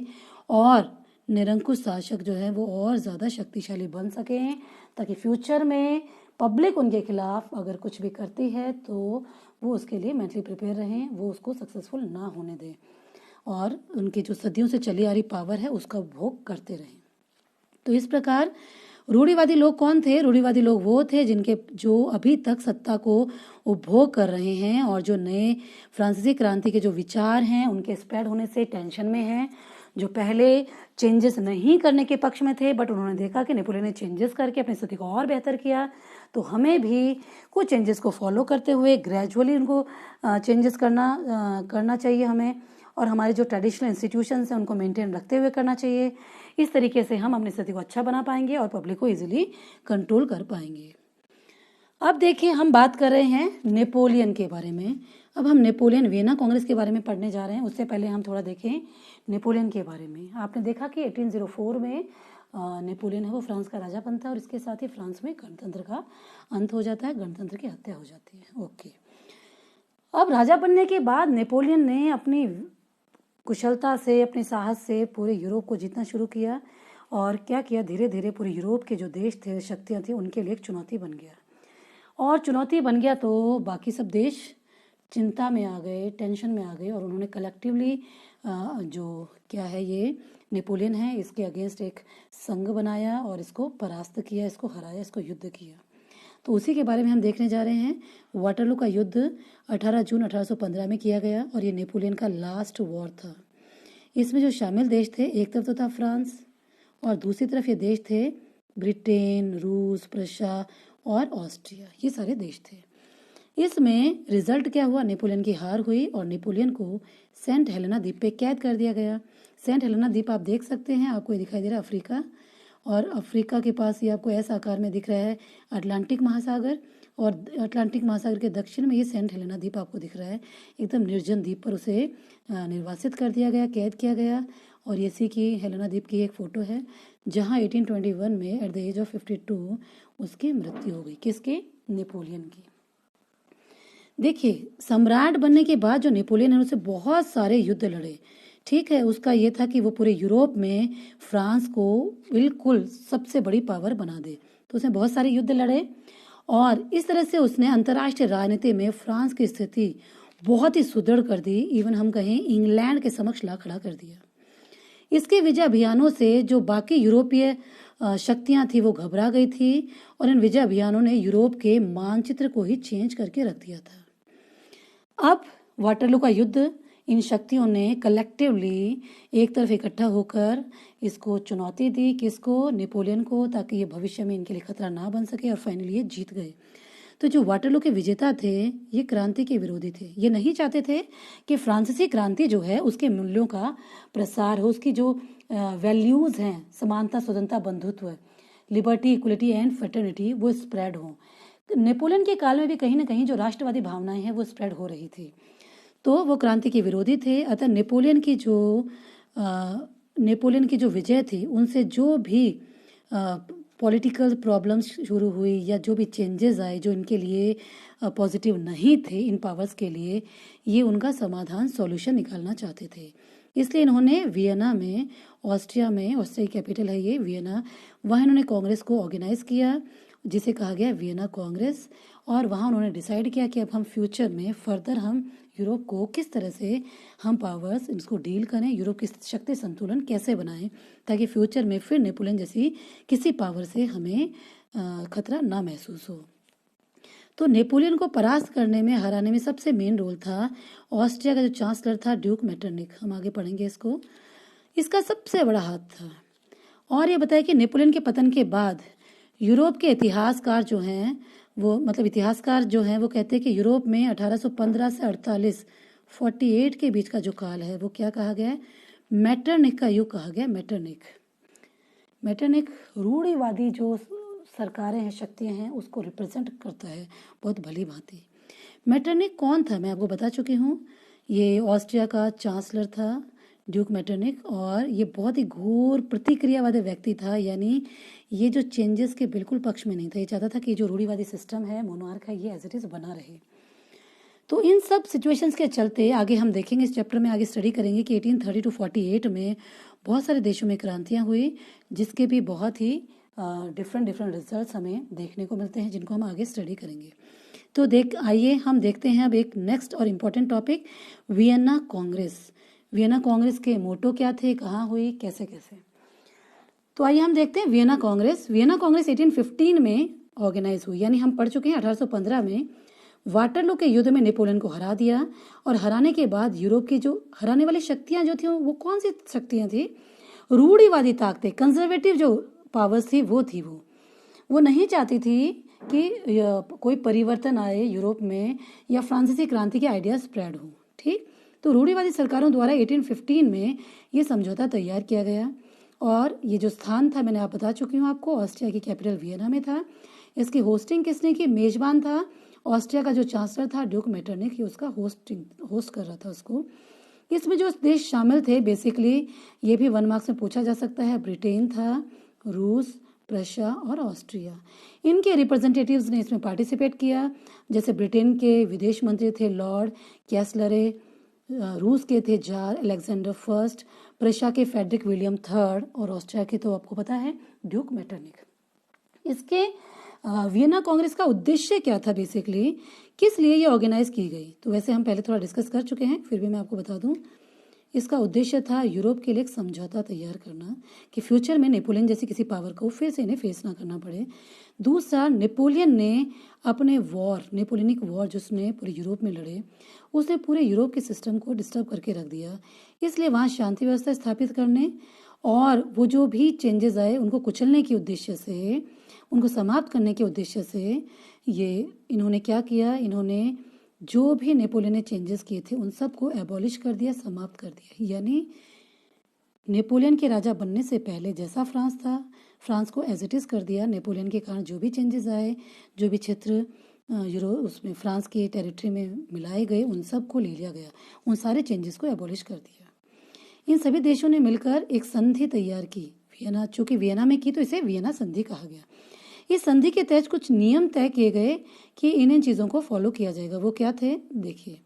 और निरंकुश शासक जो है वो और ज़्यादा शक्तिशाली बन सकें, ताकि फ्यूचर में पब्लिक उनके खिलाफ अगर कुछ भी करती है तो वो उसके लिए मेंटली प्रिपेयर रहें, वो उसको सक्सेसफुल ना होने दें और उनके जो सदियों से चली आ रही पावर है उसका उपभोग करते रहें। तो इस प्रकार रूढ़िवादी लोग कौन थे? रूढ़िवादी लोग वो थे जिनके जो अभी तक सत्ता को उपभोग कर रहे हैं और जो नए फ्रांसीसी क्रांति के जो विचार हैं उनके स्प्रेड होने से टेंशन में हैं, जो पहले चेंजेस नहीं करने के पक्ष में थे, बट उन्होंने देखा कि नेपोलियन ने चेंजेस करके अपनी स्थिति को और बेहतर किया, तो हमें भी कुछ चेंजेस को फॉलो करते हुए ग्रेजुअली उनको चेंजेस करना चाहिए हमें, और हमारे जो ट्रेडिशनल इंस्टीट्यूशंस हैं उनको मेंटेन रखते हुए करना चाहिए। इस तरीके से हम अपनी स्थिति को अच्छा बना पाएंगे और पब्लिक को इजीली कंट्रोल कर पाएंगे। अब देखिए, हम बात कर रहे हैं नेपोलियन के बारे में। अब हम नेपोलियन वियना कांग्रेस के बारे में पढ़ने जा रहे हैं। उससे पहले हम थोड़ा देखें नेपोलियन के बारे में। आपने देखा कि 1804 में नेपोलियन है वो फ्रांस का राजा बनता है और इसके साथ ही फ्रांस में गणतंत्र का अंत हो जाता है, गणतंत्र की हत्या हो जाती है। ओके, अब राजा बनने के बाद नेपोलियन ने अपनी कुशलता से, अपने साहस से पूरे यूरोप को जीतना शुरू किया और क्या किया, धीरे धीरे पूरे यूरोप के जो देश थे, शक्तियाँ थी, उनके लिए एक चुनौती बन गया। और चुनौती बन गया तो बाकी सब देश चिंता में आ गए, टेंशन में आ गए और उन्होंने कलेक्टिवली जो क्या है, ये नेपोलियन है, इसके अगेंस्ट एक संघ बनाया और इसको परास्त किया, इसको हराया, इसको युद्ध किया। तो उसी के बारे में हम देखने जा रहे हैं। वाटरलू का युद्ध 18 जून 1815 में किया गया और ये नेपोलियन का लास्ट वॉर था। इसमें जो शामिल देश थे, एक तरफ तो था फ्रांस और दूसरी तरफ ये देश थे ब्रिटेन, रूस, प्रशा और ऑस्ट्रिया, ये सारे देश थे। इसमें रिजल्ट क्या हुआ, नेपोलियन की हार हुई और नेपोलियन को सेंट हेलेना द्वीप पे कैद कर दिया गया। सेंट हेलेना द्वीप आप देख सकते हैं, आपको ये दिखाई दे रहा है अफ्रीका, और अफ्रीका के पास ये आपको ऐसा आकार में दिख रहा है अटलांटिक महासागर, और अटलांटिक महासागर के दक्षिण में ये सेंट हेलेना द्वीप आपको दिख रहा है, एकदम निर्जन द्वीप पर उसे निर्वासित कर दिया गया, कैद किया गया। और ये इसी की हेलेना द्वीप की एक फ़ोटो है जहाँ 1821 में एट द एज ऑफ 52 उसकी मृत्यु हो गई। किसके? नेपोलियन की। देखिए, सम्राट बनने के बाद जो नेपोलियन है उससे बहुत सारे युद्ध लड़े, ठीक है। उसका ये था कि वो पूरे यूरोप में फ्रांस को बिल्कुल सबसे बड़ी पावर बना दे, तो उसने बहुत सारे युद्ध लड़े और इस तरह से उसने अंतर्राष्ट्रीय राजनीति में फ्रांस की स्थिति बहुत ही सुदृढ़ कर दी, इवन हम कहें इंग्लैंड के समक्ष ला खड़ा कर दिया। इसके विजय अभियानों से जो बाकी यूरोपीय शक्तियां थी वो घबरा गई थी और इन विजय अभियानों ने यूरोप के मानचित्र को ही चेंज करके रख दिया था। अब वाटरलू का युद्ध, इन शक्तियों ने कलेक्टिवली एक तरफ इकट्ठा होकर इसको चुनौती दी, किसको? नेपोलियन को, ताकि ये भविष्य में इनके लिए खतरा ना बन सके और फाइनली ये जीत गए। तो जो वाटरलू के विजेता थे ये क्रांति के विरोधी थे, ये नहीं चाहते थे कि फ्रांसीसी क्रांति जो है उसके मूल्यों का प्रसार हो, उसकी जो वैल्यूज़ हैं, समानता, स्वतंत्रता, बंधुत्व, लिबर्टी, इक्वलिटी एंड फ्रेटर्निटी, वो स्प्रेड हो। नेपोलियन के काल में भी कहीं ना कहीं जो राष्ट्रवादी भावनाएं हैं वो स्प्रेड हो रही थी, तो वो क्रांति के विरोधी थे। अतः नेपोलियन की जो विजय थी उनसे जो भी पॉलिटिकल प्रॉब्लम्स शुरू हुई या जो भी चेंजेस आए जो इनके लिए पॉजिटिव नहीं थे इन पावर्स के लिए, ये उनका समाधान सॉल्यूशन निकालना चाहते थे। इसलिए इन्होंने वियना में, ऑस्ट्रिया की कैपिटल है ये वियना, वहाँ इन्होंने कांग्रेस को ऑर्गेनाइज किया जिसे कहा गया वियना कांग्रेस। और वहाँ उन्होंने डिसाइड किया कि अब हम फ्यूचर में फर्दर हम यूरोप को किस तरह से हम पावर्स इसको डील करें, यूरोप की शक्ति संतुलन कैसे बनाएं ताकि फ्यूचर में फिर नेपोलियन जैसी किसी पावर से हमें खतरा ना महसूस हो। तो नेपोलियन को परास्त करने में, हराने में सबसे मेन रोल था ऑस्ट्रिया का जो चांसलर था ड्यूक मेटरनिक, हम आगे पढ़ेंगे इसको, इसका सबसे बड़ा हाथ था। और ये बताया कि नेपोलियन के पतन के बाद यूरोप के इतिहासकार जो हैं वो कहते हैं कि यूरोप में 1815 से 48 के बीच का जो काल है वो क्या कहा गया है? मेटरनिक का युग कहा गया। मेटरनिक रूढ़िवादी जो सरकारें हैं, शक्तियां हैं, उसको रिप्रेजेंट करता है बहुत भली भांति। मेटरनिक कौन था? मैं आपको बता चुकी हूँ, ये ऑस्ट्रिया का चांसलर था ड्यूक मेटरनिक, और ये बहुत ही घोर प्रतिक्रियावादी व्यक्ति था, यानी ये जो चेंजेस के बिल्कुल पक्ष में नहीं था। ये चाहता था कि जो रूढ़िवादी सिस्टम है, मोनार्क है, ये एज इट इज बना रहे। तो इन सब सिचुएशंस के चलते आगे हम देखेंगे, इस चैप्टर में आगे स्टडी करेंगे कि 1830 to 48 में बहुत सारे देशों में क्रांतियां हुई, जिसके भी बहुत ही डिफरेंट रिजल्ट्स हमें देखने को मिलते हैं, जिनको हम आगे स्टडी करेंगे। तो आइए हम देखते हैं अब एक नेक्स्ट और important topic, Vienna Congress. Vienna Congress के मोटो क्या थे, कहाँ हुई, कैसे कैसे। तो आइए हम देखते हैं वियना कांग्रेस। वियना कांग्रेस 1815 में ऑर्गेनाइज हुई, यानी हम पढ़ चुके हैं 1815 में वाटरलू के युद्ध में नेपोलियन को हरा दिया। और हराने के बाद यूरोप की जो हराने वाली शक्तियां जो थी वो कौन सी शक्तियां थी? रूढ़िवादी ताकतें, कंजर्वेटिव जो पावर्स थी वो नहीं चाहती थी कि कोई परिवर्तन आए यूरोप में या फ्रांसीसी क्रांति के आइडिया स्प्रेड हो, ठीक। तो रूढ़िवादी सरकारों द्वारा 1815 में ये समझौता तैयार किया गया और ये जो स्थान था मैंने आप बता चुकी हूँ आपको, ऑस्ट्रिया की कैपिटल वियना में था। इसकी होस्टिंग किसने की? मेजबान था ऑस्ट्रिया का जो चांसलर था ड्यूक मेटरनिक, ये उसका होस्ट कर रहा था उसको। इसमें जो देश शामिल थे बेसिकली, ये भी 1 मार्क्स में पूछा जा सकता है, ब्रिटेन था, रूस, प्रशिया और ऑस्ट्रिया। इनके रिप्रेजेंटेटिव्स ने इसमें पार्टिसिपेट किया, जैसे ब्रिटेन के विदेश मंत्री थे लॉर्ड कैसलरे, रूस के थे जार अलेक्जेंडर फर्स्ट, प्रशिया के फेडरिक विलियम थर्ड और ऑस्ट्रिया के तो आपको पता है ड्यूक मेटरनिक। इसके वियना कांग्रेस का उद्देश्य क्या था बेसिकली, किस लिए ये ऑर्गेनाइज की गई? तो वैसे हम पहले थोड़ा डिस्कस कर चुके हैं, फिर भी मैं आपको बता दूं। इसका उद्देश्य था यूरोप के लिए एक समझौता तैयार करना कि फ्यूचर में नेपोलियन जैसी किसी पावर को फिर से इन्हें फेस ना करना पड़े। दूसरा, नेपोलियन ने अपने नेपोलियनिक वॉर जिसने पूरे यूरोप में लड़े, उसने पूरे यूरोप के सिस्टम को डिस्टर्ब करके रख दिया। इसलिए वहाँ शांति व्यवस्था स्थापित करने और वो जो भी चेंजेस आए उनको कुचलने के उद्देश्य से, उनको समाप्त करने के उद्देश्य से ये इन्होंने क्या किया, इन्होंने जो भी नेपोलियन ने चेंजेस किए थे उन सब को एबॉलिश कर दिया, समाप्त कर दिया। यानी नेपोलियन के राजा बनने से पहले जैसा फ्रांस था, फ्रांस को एज इट इज़ कर दिया। नेपोलियन के कारण जो भी चेंजेस आए, जो भी क्षेत्र उसमें फ्रांस की टेरिटरी में मिलाए गए, उन सब को ले लिया गया, उन सारे चेंजेस को एबॉलिश कर दिया। इन सभी देशों ने मिलकर एक संधि तैयार की, वियना, चूंकि वियना में की तो इसे वियना संधि कहा गया। इस संधि के तहत कुछ नियम तय किए गए कि इन चीज़ों को फॉलो किया जाएगा। वो क्या थे, देखिए।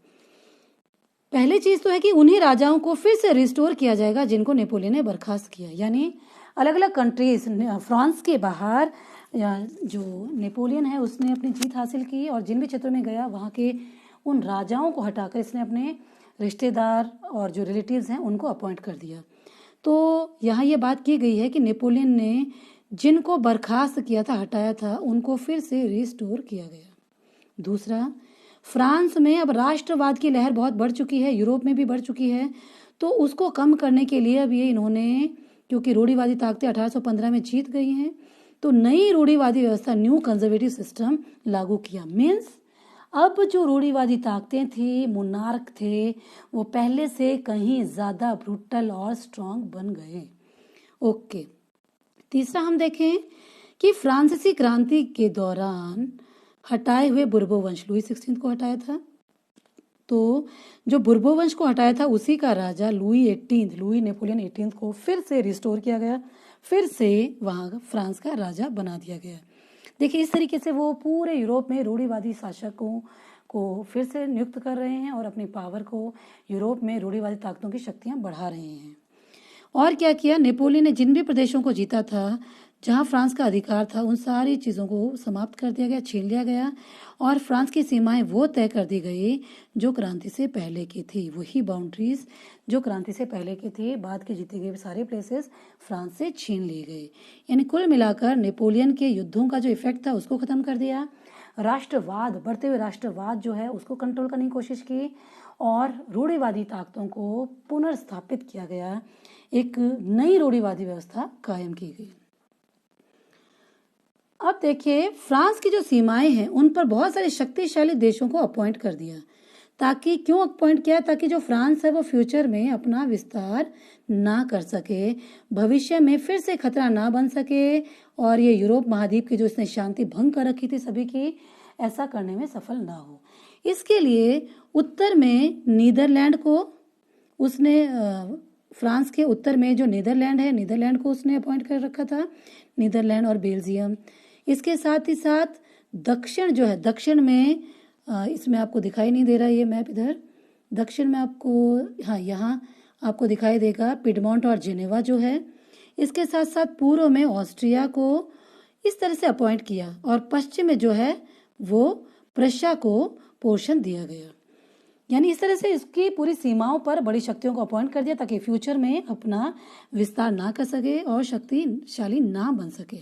पहली चीज़ तो है कि उन्हीं राजाओं को फिर से रिस्टोर किया जाएगा जिनको नेपोलियन ने बर्खास्त किया। यानी अलग अलग कंट्रीज, फ्रांस के बाहर जो नेपोलियन है उसने अपनी जीत हासिल की और जिन भी क्षेत्रों में गया वहाँ के उन राजाओं को हटाकर इसने अपने रिश्तेदार और जो रिलेटिव्स हैं उनको अपॉइंट कर दिया। तो यहाँ ये बात की गई है कि नेपोलियन ने जिनको बर्खास्त किया था, हटाया था, उनको फिर से रिस्टोर किया गया। दूसरा, फ्रांस में अब राष्ट्रवाद की लहर बहुत बढ़ चुकी है, यूरोप में भी बढ़ चुकी है, तो उसको कम करने के लिए अब ये इन्होंने, क्योंकि रूढ़िवादी ताकतें 1815 में जीत गई हैं, तो नई रूढ़िवादी व्यवस्था, न्यू कंजर्वेटिव सिस्टम लागू किया। मीन्स अब जो रूढ़िवादी ताकतें थी, मुनार्क थे, वो पहले से कहीं ज़्यादा ब्रूटल और स्ट्रांग बन गए। ओके। तीसरा हम देखें कि फ्रांसीसी क्रांति के दौरान हटाए हुए बुर्बो वंश, लुई 16 को हटाया था, तो जो बुर्बो वंश को हटाया था उसी का राजा लुई नेपोलियन 18 को फिर से रिस्टोर किया गया, फिर से वहाँ फ्रांस का राजा बना दिया गया। देखिए, इस तरीके से वो पूरे यूरोप में रूढ़िवादी शासकों को फिर से नियुक्त कर रहे हैं और अपनी पावर को यूरोप में रूढ़िवादी ताकतों की शक्तियाँ बढ़ा रहे हैं। और क्या किया, नेपोलियन ने जिन भी प्रदेशों को जीता था जहां फ्रांस का अधिकार था, उन सारी चीज़ों को समाप्त कर दिया गया, छीन लिया गया और फ्रांस की सीमाएं वो तय कर दी गई जो क्रांति से पहले की थी। वही बाउंड्रीज जो क्रांति से पहले की थी, बाद के जीते गए सारे प्लेसेस फ्रांस से छीन लिए गए। यानी कुल मिलाकर नेपोलियन के युद्धों का जो इफेक्ट था उसको खत्म कर दिया, राष्ट्रवाद, बढ़ते हुए राष्ट्रवाद जो है उसको कंट्रोल करने की कोशिश की और रूढ़िवादी ताकतों को पुनर्स्थापित किया गया, एक नई रूढ़िवादी व्यवस्था कायम की गई। अब देखिए, फ्रांस की जो सीमाएं हैं उन पर बहुत सारे शक्तिशाली देशों को अपॉइंट कर दिया, ताकि क्यों अपॉइंट किया, ताकि जो फ्रांस है वो फ्यूचर में अपना विस्तार ना कर सके, भविष्य में फिर से खतरा ना बन सके और ये यूरोप महाद्वीप की जो इसने शांति भंग कर रखी थी सभी की, ऐसा करने में सफल ना हो। इसके लिए उत्तर में नीदरलैंड को उसने, फ्रांस के उत्तर में जो नीदरलैंड है, नीदरलैंड को उसने अपॉइंट कर रखा था, नीदरलैंड और बेल्जियम। इसके साथ ही साथ दक्षिण जो है, दक्षिण में इसमें आपको दिखाई नहीं दे रहा ये मैप, इधर दक्षिण में आपको, हाँ यहाँ आपको दिखाई देगा पिडमोंट और जेनेवा जो है। इसके साथ साथ पूर्व में ऑस्ट्रिया को इस तरह से अपॉइंट किया और पश्चिम में जो है वो प्रशा को पोर्शन दिया गया। यानी इस तरह से इसकी पूरी सीमाओं पर बड़ी शक्तियों को अपॉइंट कर दिया ताकि फ्यूचर में अपना विस्तार ना कर सके और शक्तिशाली ना बन सके।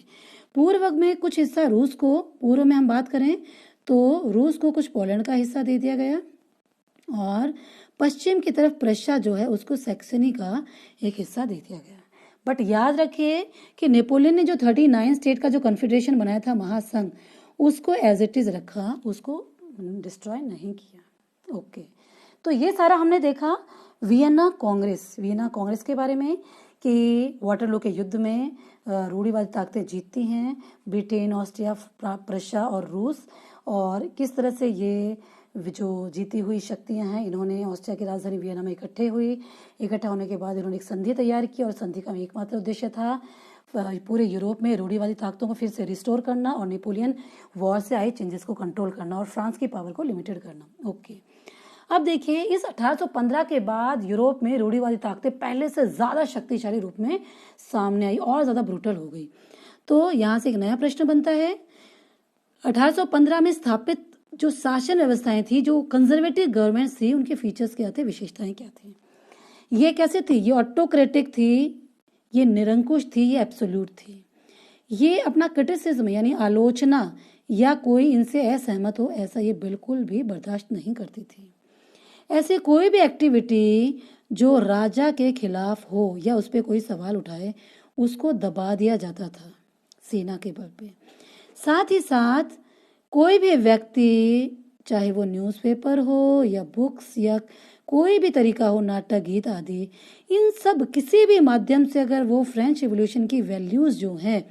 पूर्व में कुछ हिस्सा रूस को, पूर्व में हम बात करें तो रूस को कुछ पोलैंड का हिस्सा दे दिया गया और पश्चिम की तरफ प्रशा जो है उसको सैक्सनी का एक हिस्सा दे दिया गया। बट याद रखिए कि नेपोलियन ने जो 39 स्टेट का जो कॉन्फेडरेशन बनाया था, महासंघ, उसको एज इट इज रखा, उसको डिस्ट्रॉय नहीं किया। ओके, तो ये सारा हमने देखा वियना कांग्रेस के बारे में कि वाटरलू के युद्ध में रूढ़िवादी ताकतें जीतती हैं, ब्रिटेन, ऑस्ट्रिया, प्रशा और रूस, और किस तरह से ये जो जीती हुई शक्तियां हैं इन्होंने ऑस्ट्रिया की राजधानी वियना में इकट्ठा होने के बाद इन्होंने एक संधि तैयार की और संधि का एकमात्र उद्देश्य था पूरे यूरोप में रूढ़िवादी ताकतों को फिर से रिस्टोर करना और नेपोलियन वॉर से आए चेंजेस को कंट्रोल करना और फ्रांस की पावर को लिमिटेड करना। ओके, अब देखिए, इस 1815 के बाद यूरोप में रूढ़िवादी ताकतें पहले से ज्यादा शक्तिशाली रूप में सामने आई और ज्यादा ब्रूटल हो गई। तो यहाँ से एक नया प्रश्न बनता है, 1815 में स्थापित जो शासन व्यवस्थाएं थी, जो कंजर्वेटिव गवर्नमेंट थी, उनके फीचर्स क्या थे, विशेषताएं क्या थी, ये कैसे थी, ये ऑटोक्रेटिक थी, ये निरंकुश थी, ये एब्सोल्यूट थी, ये अपना क्रिटिसिज्म यानी आलोचना या कोई इनसे असहमत हो ऐसा ये बिल्कुल भी बर्दाश्त नहीं करती थी। ऐसे कोई भी एक्टिविटी जो राजा के खिलाफ हो या उस पर कोई सवाल उठाए उसको दबा दिया जाता था सेना के बल पे। साथ ही साथ कोई भी व्यक्ति, चाहे वो न्यूज़पेपर हो या बुक्स या कोई भी तरीका हो, नाटक, गीत आदि, इन सब किसी भी माध्यम से अगर वो फ्रेंच रिवॉल्यूशन की वैल्यूज जो हैं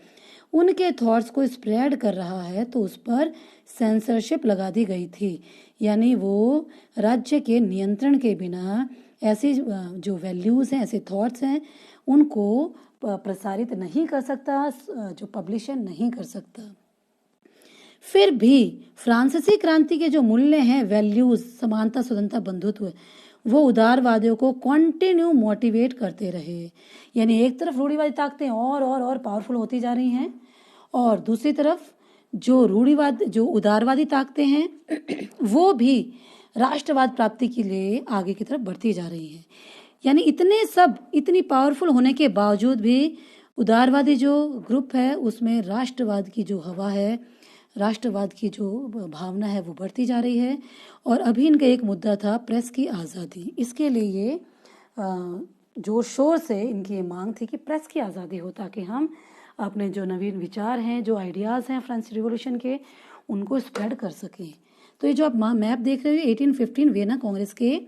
उनके थॉट्स को स्प्रेड कर रहा है तो उस पर सेंसरशिप लगा दी गई थी, यानी वो राज्य के नियंत्रण के बिना ऐसी जो वैल्यूज हैं, ऐसे थॉट्स हैं, उनको प्रसारित नहीं कर सकता, जो पब्लिश नहीं कर सकता। फिर भी फ्रांसीसी क्रांति के जो मूल्य हैं, वैल्यूज, समानता, स्वतंत्रता, बंधुत्व, वो उदारवादियों को कंटिन्यू मोटिवेट करते रहे। यानी एक तरफ रूढ़िवादी ताकतें और पावरफुल होती जा रही हैं, और दूसरी तरफ जो उदारवादी ताकतें हैं वो भी राष्ट्रवाद प्राप्ति के लिए आगे की तरफ बढ़ती जा रही हैं। यानी इतनी पावरफुल होने के बावजूद भी उदारवादी जो ग्रुप है उसमें राष्ट्रवाद की जो हवा है, राष्ट्रवाद की जो भावना है वो बढ़ती जा रही है। और अभी इनका एक मुद्दा था प्रेस की आज़ादी। इसके लिए जोर शोर से इनकी ये मांग थी कि प्रेस की आज़ादी हो, ताकि हम अपने जो नवीन विचार हैं, जो आइडियाज़ हैं फ्रेंच रिवॉल्यूशन के, उनको स्प्रेड कर सकें। तो ये जो आप मैप देख रहे हो 1815 वियना कांग्रेस के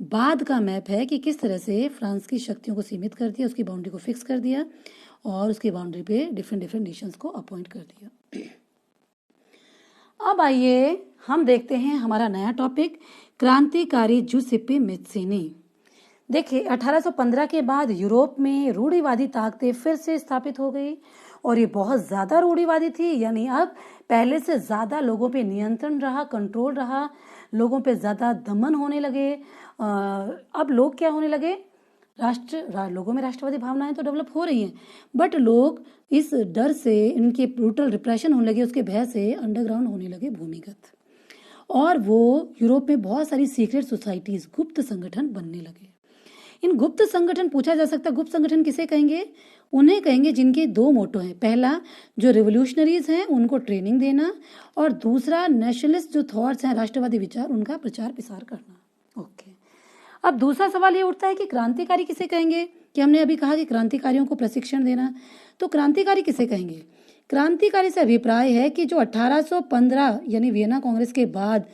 बाद का मैप है कि किस तरह से फ्रांस की शक्तियों को सीमित कर दिया, उसकी बाउंड्री को फिक्स कर दिया और उसकी बाउंड्री पे डिफरेंट नेशंस को अपॉइंट कर दिया। अब आइए हम देखते हैं हमारा नया टॉपिक, क्रांतिकारी जूसेप्पे मैज़िनी। देखिए 1815 के बाद यूरोप में रूढ़िवादी ताकतें फिर से स्थापित हो गई, और ये बहुत ज़्यादा रूढ़िवादी थी। यानी अब पहले से ज़्यादा लोगों पे नियंत्रण रहा, कंट्रोल रहा, लोगों पे ज़्यादा दमन होने लगे। अब लोग क्या होने लगे, लोगों में राष्ट्रवादी भावनाएं तो डेवलप हो रही हैं, बट लोग इस डर से, इनके ब्रूटल रिप्रेशन होने लगे, उसके भय से अंडरग्राउंड होने लगे, भूमिगत। और वो यूरोप में बहुत सारी सीक्रेट सोसाइटीज, गुप्त संगठन बनने लगे। इन गुप्त संगठन, पूछा जा सकता है गुप्त संगठन किसे कहेंगे? उन्हें कहेंगे जिनके दो मोटो हैं। पहला, जो रिवोल्यूशनरीज हैं उनको ट्रेनिंग देना, और दूसरा नेशनलिस्ट जो थॉट्स हैं, राष्ट्रवादी विचार, उनका प्रचार प्रसार करना। ओके, अब दूसरा सवाल ये उठता है कि क्रांतिकारी किसे कहेंगे? कि हमने अभी कहा कि क्रांतिकारियों को प्रशिक्षण देना, तो क्रांतिकारी किसे कहेंगे? क्रांतिकारी से अभिप्राय है कि जो 1815 यानी वियना कांग्रेस के बाद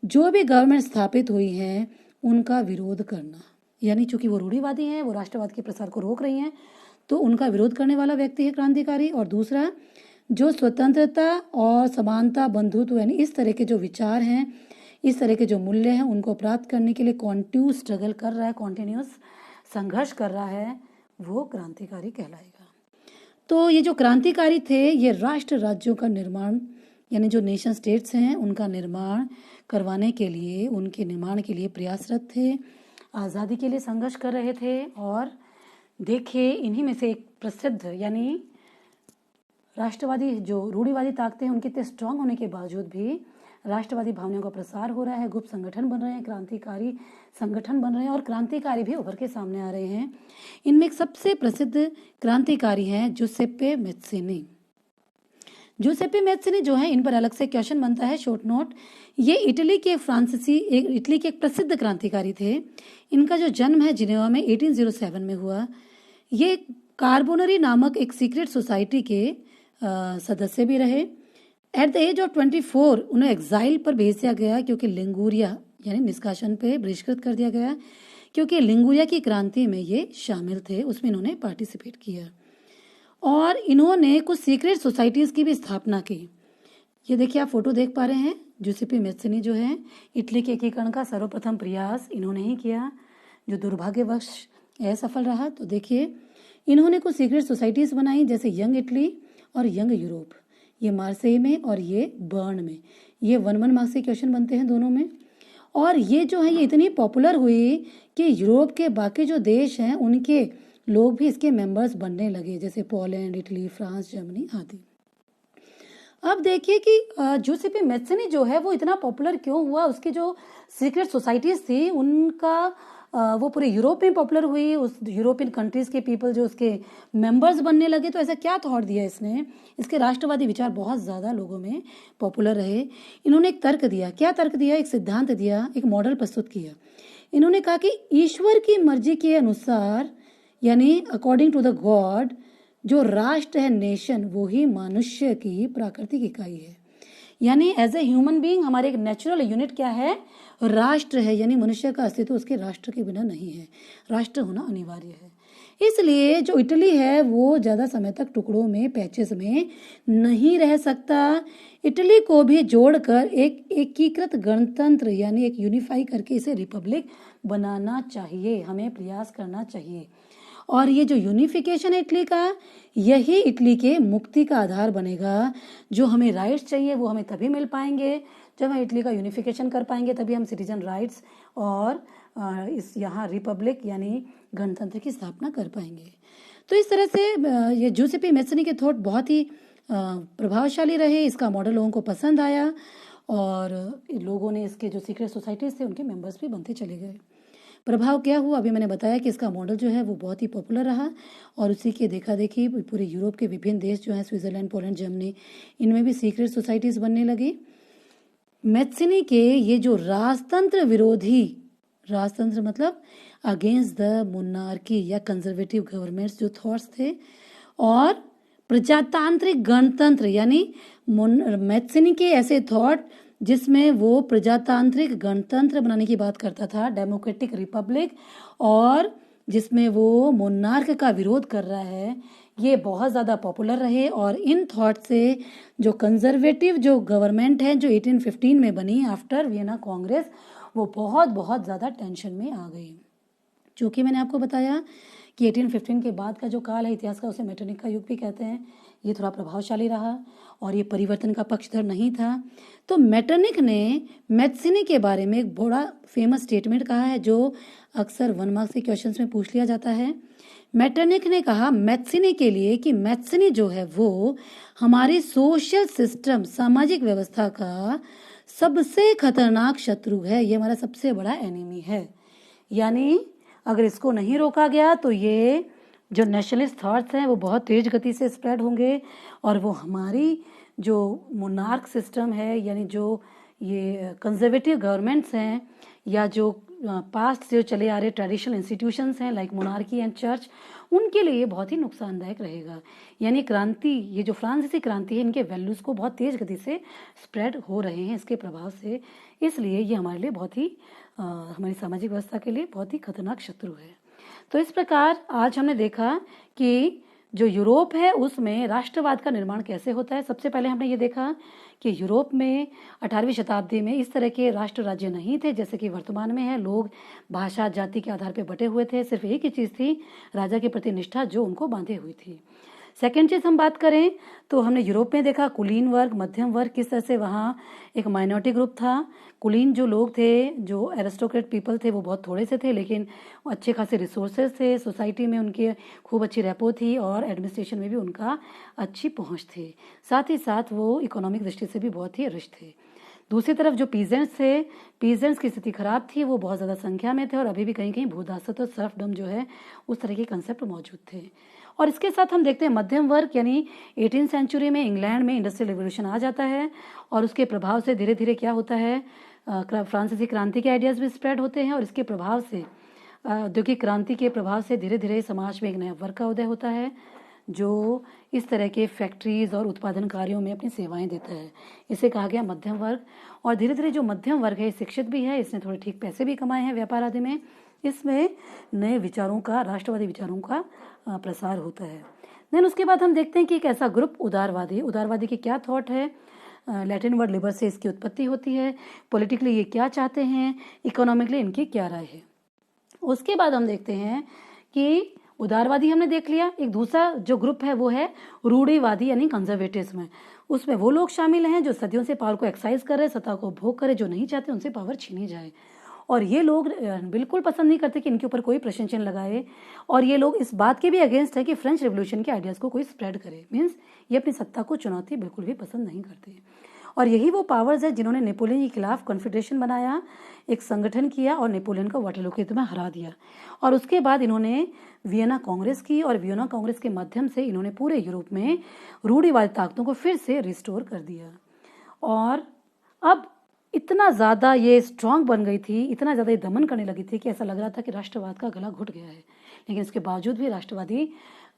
जो भी गवर्नमेंट स्थापित हुई हैं उनका विरोध करना। यानी चूंकि वो रूढ़िवादी हैं, वो राष्ट्रवाद के प्रसार को रोक रही हैं, तो उनका विरोध करने वाला व्यक्ति है क्रांतिकारी। और दूसरा, जो स्वतंत्रता और समानता, बंधुत्व, यानी इस तरह के जो विचार हैं, इस तरह के जो मूल्य हैं, उनको प्राप्त करने के लिए कॉन्टिन्यूस स्ट्रगल कर रहा है, कॉन्टिन्यूस संघर्ष कर रहा है, वो क्रांतिकारी कहलाएगा। तो ये जो क्रांतिकारी थे, ये राष्ट्र राज्यों का निर्माण, यानी जो नेशन स्टेट्स हैं उनका निर्माण करवाने के लिए, उनके निर्माण के लिए प्रयासरत थे, आज़ादी के लिए संघर्ष कर रहे थे। और देखिए इन्हीं में से एक प्रसिद्ध, यानी राष्ट्रवादी जो रूढ़िवादी ताकतें उनके इतने स्ट्रांग होने के बावजूद भी राष्ट्रवादी भावनाओं का प्रसार हो रहा है, गुप्त संगठन बन रहे हैं, क्रांतिकारी संगठन बन रहे हैं, और क्रांतिकारी भी उभर के सामने आ रहे हैं। इनमें एक सबसे प्रसिद्ध क्रांतिकारी हैं जूसेप्पे मैज़िनी। जूसेप्पे मैज़िनी जो है, इन पर अलग से क्वेश्चन बनता है, शॉर्ट नोट। ये इटली के एक प्रसिद्ध क्रांतिकारी थे। इनका जो जन्म है जिनेवा में 1807 में हुआ। ये कार्बोनरी नामक एक सीक्रेट सोसाइटी के सदस्य भी रहे। एट द एज ऑफ 24 उन्हें एग्जाइल पर भेज दिया गया, क्योंकि लिंगुरिया यानी निष्कासन पे बहिष्कृत कर दिया गया, क्योंकि लिंगुरिया की क्रांति में ये शामिल थे, उसमें इन्होंने पार्टिसिपेट किया। और इन्होंने कुछ सीक्रेट सोसाइटीज की भी स्थापना की। ये देखिए आप फोटो देख पा रहे हैं, जूसेप्पे मैज़िनी जो है, इटली के एकीकरण का सर्वप्रथम प्रयास इन्होंने ही किया, जो दुर्भाग्यवश असफल रहा। तो देखिए इन्होंने कुछ सीक्रेट सोसाइटीज बनाई, जैसे यंग इटली और यंग यूरोप। ये मार्सेई में और ये बर्न में। ये 1 मार्क्स के क्वेश्चन बनते हैं दोनों में। और ये जो है, ये इतनी पॉपुलर हुई कि यूरोप के बाकी जो देश हैं उनके लोग भी इसके मेंबर्स बनने लगे, जैसे पोलैंड, इटली, फ्रांस, जर्मनी आदि। अब देखिए कि जूसेप्पे मैज़िनी जो है वो इतना पॉपुलर क्यों हुआ? उसकी जो सीक्रेट सोसाइटीज थी उनका वो पूरे यूरोप में पॉपुलर हुई, उस यूरोपियन कंट्रीज के पीपल जो उसके मेंबर्स बनने लगे। तो ऐसा क्या थॉट दिया इसने? इसके राष्ट्रवादी विचार बहुत ज़्यादा लोगों में पॉपुलर रहे। इन्होंने एक तर्क दिया। क्या तर्क दिया? एक सिद्धांत दिया, एक मॉडल प्रस्तुत किया। इन्होंने कहा कि ईश्वर की मर्जी के अनुसार, यानी अकॉर्डिंग टू द गॉड, जो राष्ट्र है, नेशन, वो ही मनुष्य की प्राकृतिक इकाई है। यानी एज ए ह्यूमन बीइंग हमारे एक नेचुरल यूनिट क्या है? राष्ट्र है। यानी मनुष्य का अस्तित्व उसके राष्ट्र के बिना नहीं है, राष्ट्र होना अनिवार्य है। इसलिए जो इटली है वो ज़्यादा समय तक टुकड़ों में, पैचेस में नहीं रह सकता। इटली को भी जोड़कर एक एकीकृत गणतंत्र यानी एक यूनिफाई करके इसे रिपब्लिक बनाना चाहिए, हमें प्रयास करना चाहिए। और ये जो यूनिफिकेशन है इटली का, यही इटली के मुक्ति का आधार बनेगा। जो हमें राइट्स चाहिए वो हमें तभी मिल पाएंगे जब हम इटली का यूनिफिकेशन कर पाएंगे, तभी हम सिटीजन राइट्स और इस यहाँ रिपब्लिक यानी गणतंत्र की स्थापना कर पाएंगे। तो इस तरह से ये जूसेपी मैत्सनी के थॉट बहुत ही प्रभावशाली रहे। इसका मॉडल लोगों को पसंद आया और लोगों ने इसके जो सीक्रेट सोसाइटीज थे उनके मेंबर्स भी बनते चले गए। प्रभाव क्या हुआ, अभी मैंने बताया कि इसका मॉडल जो है वो बहुत ही पॉपुलर रहा और उसी के देखा देखी पूरे यूरोप के विभिन्न देश जो हैं, स्विट्जरलैंड, पोलैंड, जर्मनी, इनमें भी सीक्रेट सोसाइटीज बनने लगी। मैत्सिनी के ये जो राजतंत्र विरोधी, राजतंत्र मतलब अगेंस्ट द मोनार्की या कंजर्वेटिव गवर्नमेंट्स जो थॉट्स थे, और प्रजातांत्रिक गणतंत्र यानी मैत्सिनी के ऐसे थॉट जिसमें वो प्रजातांत्रिक गणतंत्र बनाने की बात करता था, डेमोक्रेटिक रिपब्लिक, और जिसमें वो मोनार्क का विरोध कर रहा है, ये बहुत ज़्यादा पॉपुलर रहे। और इन थॉट से जो कंजर्वेटिव जो गवर्नमेंट है जो 1815 में बनी आफ्टर वियना कांग्रेस, वो बहुत बहुत ज़्यादा टेंशन में आ गई। चूँकि मैंने आपको बताया कि 1815 के बाद का जो काल है इतिहास का, उसे मेटरनिक का युग भी कहते हैं, ये थोड़ा प्रभावशाली रहा और ये परिवर्तन का पक्षधर नहीं था। तो मेटरनिक ने मैत्सिनी के बारे में एक बड़ा फेमस स्टेटमेंट कहा है जो अक्सर 1 मार्क्स के क्वेश्चंस में पूछ लिया जाता है। मेटरनिक ने कहा मैत्सिनी के लिए कि मैत्सिनी जो है वो हमारी सोशल सिस्टम, सामाजिक व्यवस्था का सबसे खतरनाक शत्रु है, ये हमारा सबसे बड़ा एनिमी है। यानी अगर इसको नहीं रोका गया तो ये जो नेशनलिस्ट थॉट्स हैं वो बहुत तेज गति से स्प्रेड होंगे और वो हमारी जो मोनार्क सिस्टम है यानी जो ये कंजर्वेटिव गवर्नमेंट्स हैं या जो पास्ट से चले आ रहे ट्रेडिशनल इंस्टीट्यूशंस हैं लाइक मोनार्की एंड चर्च, उनके लिए बहुत ही नुकसानदायक रहेगा। यानी क्रांति, ये जो फ्रांसीसी क्रांति है, इनके वैल्यूज़ को बहुत तेज गति से स्प्रेड हो रहे हैं इसके प्रभाव से, इसलिए ये हमारे लिए बहुत ही हमारी सामाजिक व्यवस्था के लिए बहुत ही खतरनाक शत्रु है। तो इस प्रकार आज हमने देखा कि जो यूरोप है उसमें राष्ट्रवाद का निर्माण कैसे होता है। सबसे पहले हमने ये देखा कि यूरोप में 18वीं शताब्दी में इस तरह के राष्ट्र राज्य नहीं थे जैसे कि वर्तमान में है। लोग भाषा, जाति के आधार पर बटे हुए थे। सिर्फ एक ही चीज़ थी, राजा के प्रति निष्ठा जो उनको बांधे हुई थी। सेकेंड चीज़ हम बात करें तो हमने यूरोप में देखा कुलीन वर्ग, मध्यम वर्ग, किस तरह से वहाँ एक माइनॉरिटी ग्रुप था। कुलीन जो लोग थे, जो एरिस्टोक्रेट पीपल थे, वो बहुत थोड़े से थे लेकिन अच्छे खासे रिसोर्सेज थे, सोसाइटी में उनकी खूब अच्छी रेपो थी और एडमिनिस्ट्रेशन में भी उनका अच्छी पहुँच थी। साथ ही साथ वो इकोनॉमिक दृष्टि से भी बहुत ही रिच थे। दूसरी तरफ जो पीजेंट्स थे, पीजेंट्स की स्थिति खराब थी, वो बहुत ज़्यादा संख्या में थे और अभी भी कहीं कहीं भूदासत और सर्फडम जो है उस तरह के कंसेप्ट मौजूद थे। और इसके साथ हम देखते हैं मध्यम वर्ग, यानी 18th सेंचुरी में इंग्लैंड में इंडस्ट्रियल रिवोल्यूशन आ जाता है और उसके प्रभाव से धीरे धीरे क्या होता है, फ्रांसीसी क्रांति के आइडियाज़ भी स्प्रेड होते हैं और इसके प्रभाव से, औद्योगिक क्रांति के प्रभाव से धीरे धीरे समाज में एक नया वर्ग का उदय होता है जो इस तरह के फैक्ट्रीज और उत्पादन कार्यों में अपनी सेवाएं देता है। इसे कहा गया मध्यम वर्ग। और धीरे धीरे जो मध्यम वर्ग है शिक्षित भी है, इसने थोड़े ठीक पैसे भी कमाए हैं व्यापार आदि में, इसमें नए विचारों का, राष्ट्रवादी विचारों का प्रसार होता है। देन उसके बाद हम देखते हैं कि एक ऐसा ग्रुप उदारवादी, उदारवादी के क्या थॉट है, लैटिन वर्ड लिबर से इसकी उत्पत्ति होती है, पॉलिटिकली ये क्या चाहते हैं, इकोनॉमिकली इनकी क्या राय है। उसके बाद हम देखते हैं कि उदारवादी हमने देख लिया। एक दूसरा जो ग्रुप है वो है रूढ़िवादी यानी कंजर्वेटिव्स में। उसमें वो लोग शामिल हैं जो सदियों से पावर को एक्सरसाइज कर रहे, सत्ता को भोग करे, जो नहीं चाहते उनसे पावर छीनी जाए। और ये लोग बिल्कुल पसंद नहीं करते कि इनके ऊपर कोई प्रश्न चिन्ह लगाए और ये लोग इस बात के भी अगेंस्ट है कि फ्रेंच रेवोल्यूशन के आइडियाज़ को कोई स्प्रेड करे। मीन्स ये अपनी सत्ता को चुनौती बिल्कुल भी पसंद नहीं करते। और यही वो पावर्स है जिन्होंने नेपोलियन के खिलाफ कॉन्फेडरेशन बनाया, एक संगठन किया और नेपोलियन को वाटरलू के युद्ध में हरा दिया। और उसके बाद इन्होंने वियना कांग्रेस की और वियना कांग्रेस के माध्यम से इन्होंने पूरे यूरोप में रूढ़िवादी ताकतों को फिर से रिस्टोर कर दिया। और अब इतना ज़्यादा ये स्ट्रांग बन गई थी, इतना ज़्यादा ये दमन करने लगी थी कि ऐसा लग रहा था कि राष्ट्रवाद का गला घुट गया है। लेकिन इसके बावजूद भी राष्ट्रवादी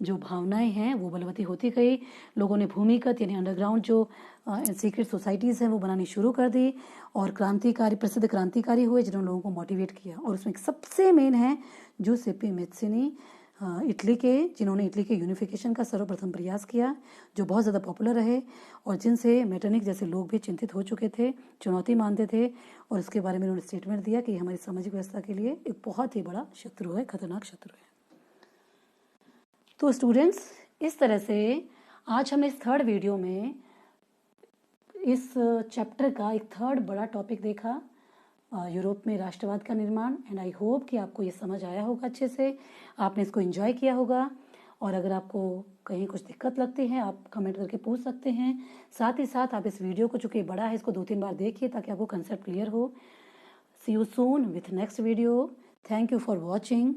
जो भावनाएं हैं वो बलवती होती गई। लोगों ने भूमिगत यानी अंडरग्राउंड जो सीक्रेट सोसाइटीज़ हैं वो बनानी शुरू कर दी और क्रांतिकारी, प्रसिद्ध क्रांतिकारी हुए जिन्होंने लोगों को मोटिवेट किया। और उसमें सबसे मेन है जूसेप्पे मैत्सिनी, इटली के, जिन्होंने इटली के यूनिफिकेशन का सर्वप्रथम प्रयास किया, जो बहुत ज़्यादा पॉपुलर रहे और जिनसे मेटरनिख जैसे लोग भी चिंतित हो चुके थे, चुनौती मानते थे, और इसके बारे में उन्होंने स्टेटमेंट दिया कि हमारी सामाजिक व्यवस्था के लिए एक बहुत ही बड़ा शत्रु है, खतरनाक शत्रु है। तो स्टूडेंट्स, इस तरह से आज हमने इस थर्ड वीडियो में इस चैप्टर का एक थर्ड बड़ा टॉपिक देखा, यूरोप में राष्ट्रवाद का निर्माण। एंड आई होप कि आपको ये समझ आया होगा अच्छे से, आपने इसको एंजॉय किया होगा। और अगर आपको कहीं कुछ दिक्कत लगती है, आप कमेंट करके पूछ सकते हैं। साथ ही साथ आप इस वीडियो को, चूँकि बड़ा है, इसको 2-3 बार देखिए ताकि आपको कंसेप्ट क्लियर हो। See you soon with next video. Thank you for watching.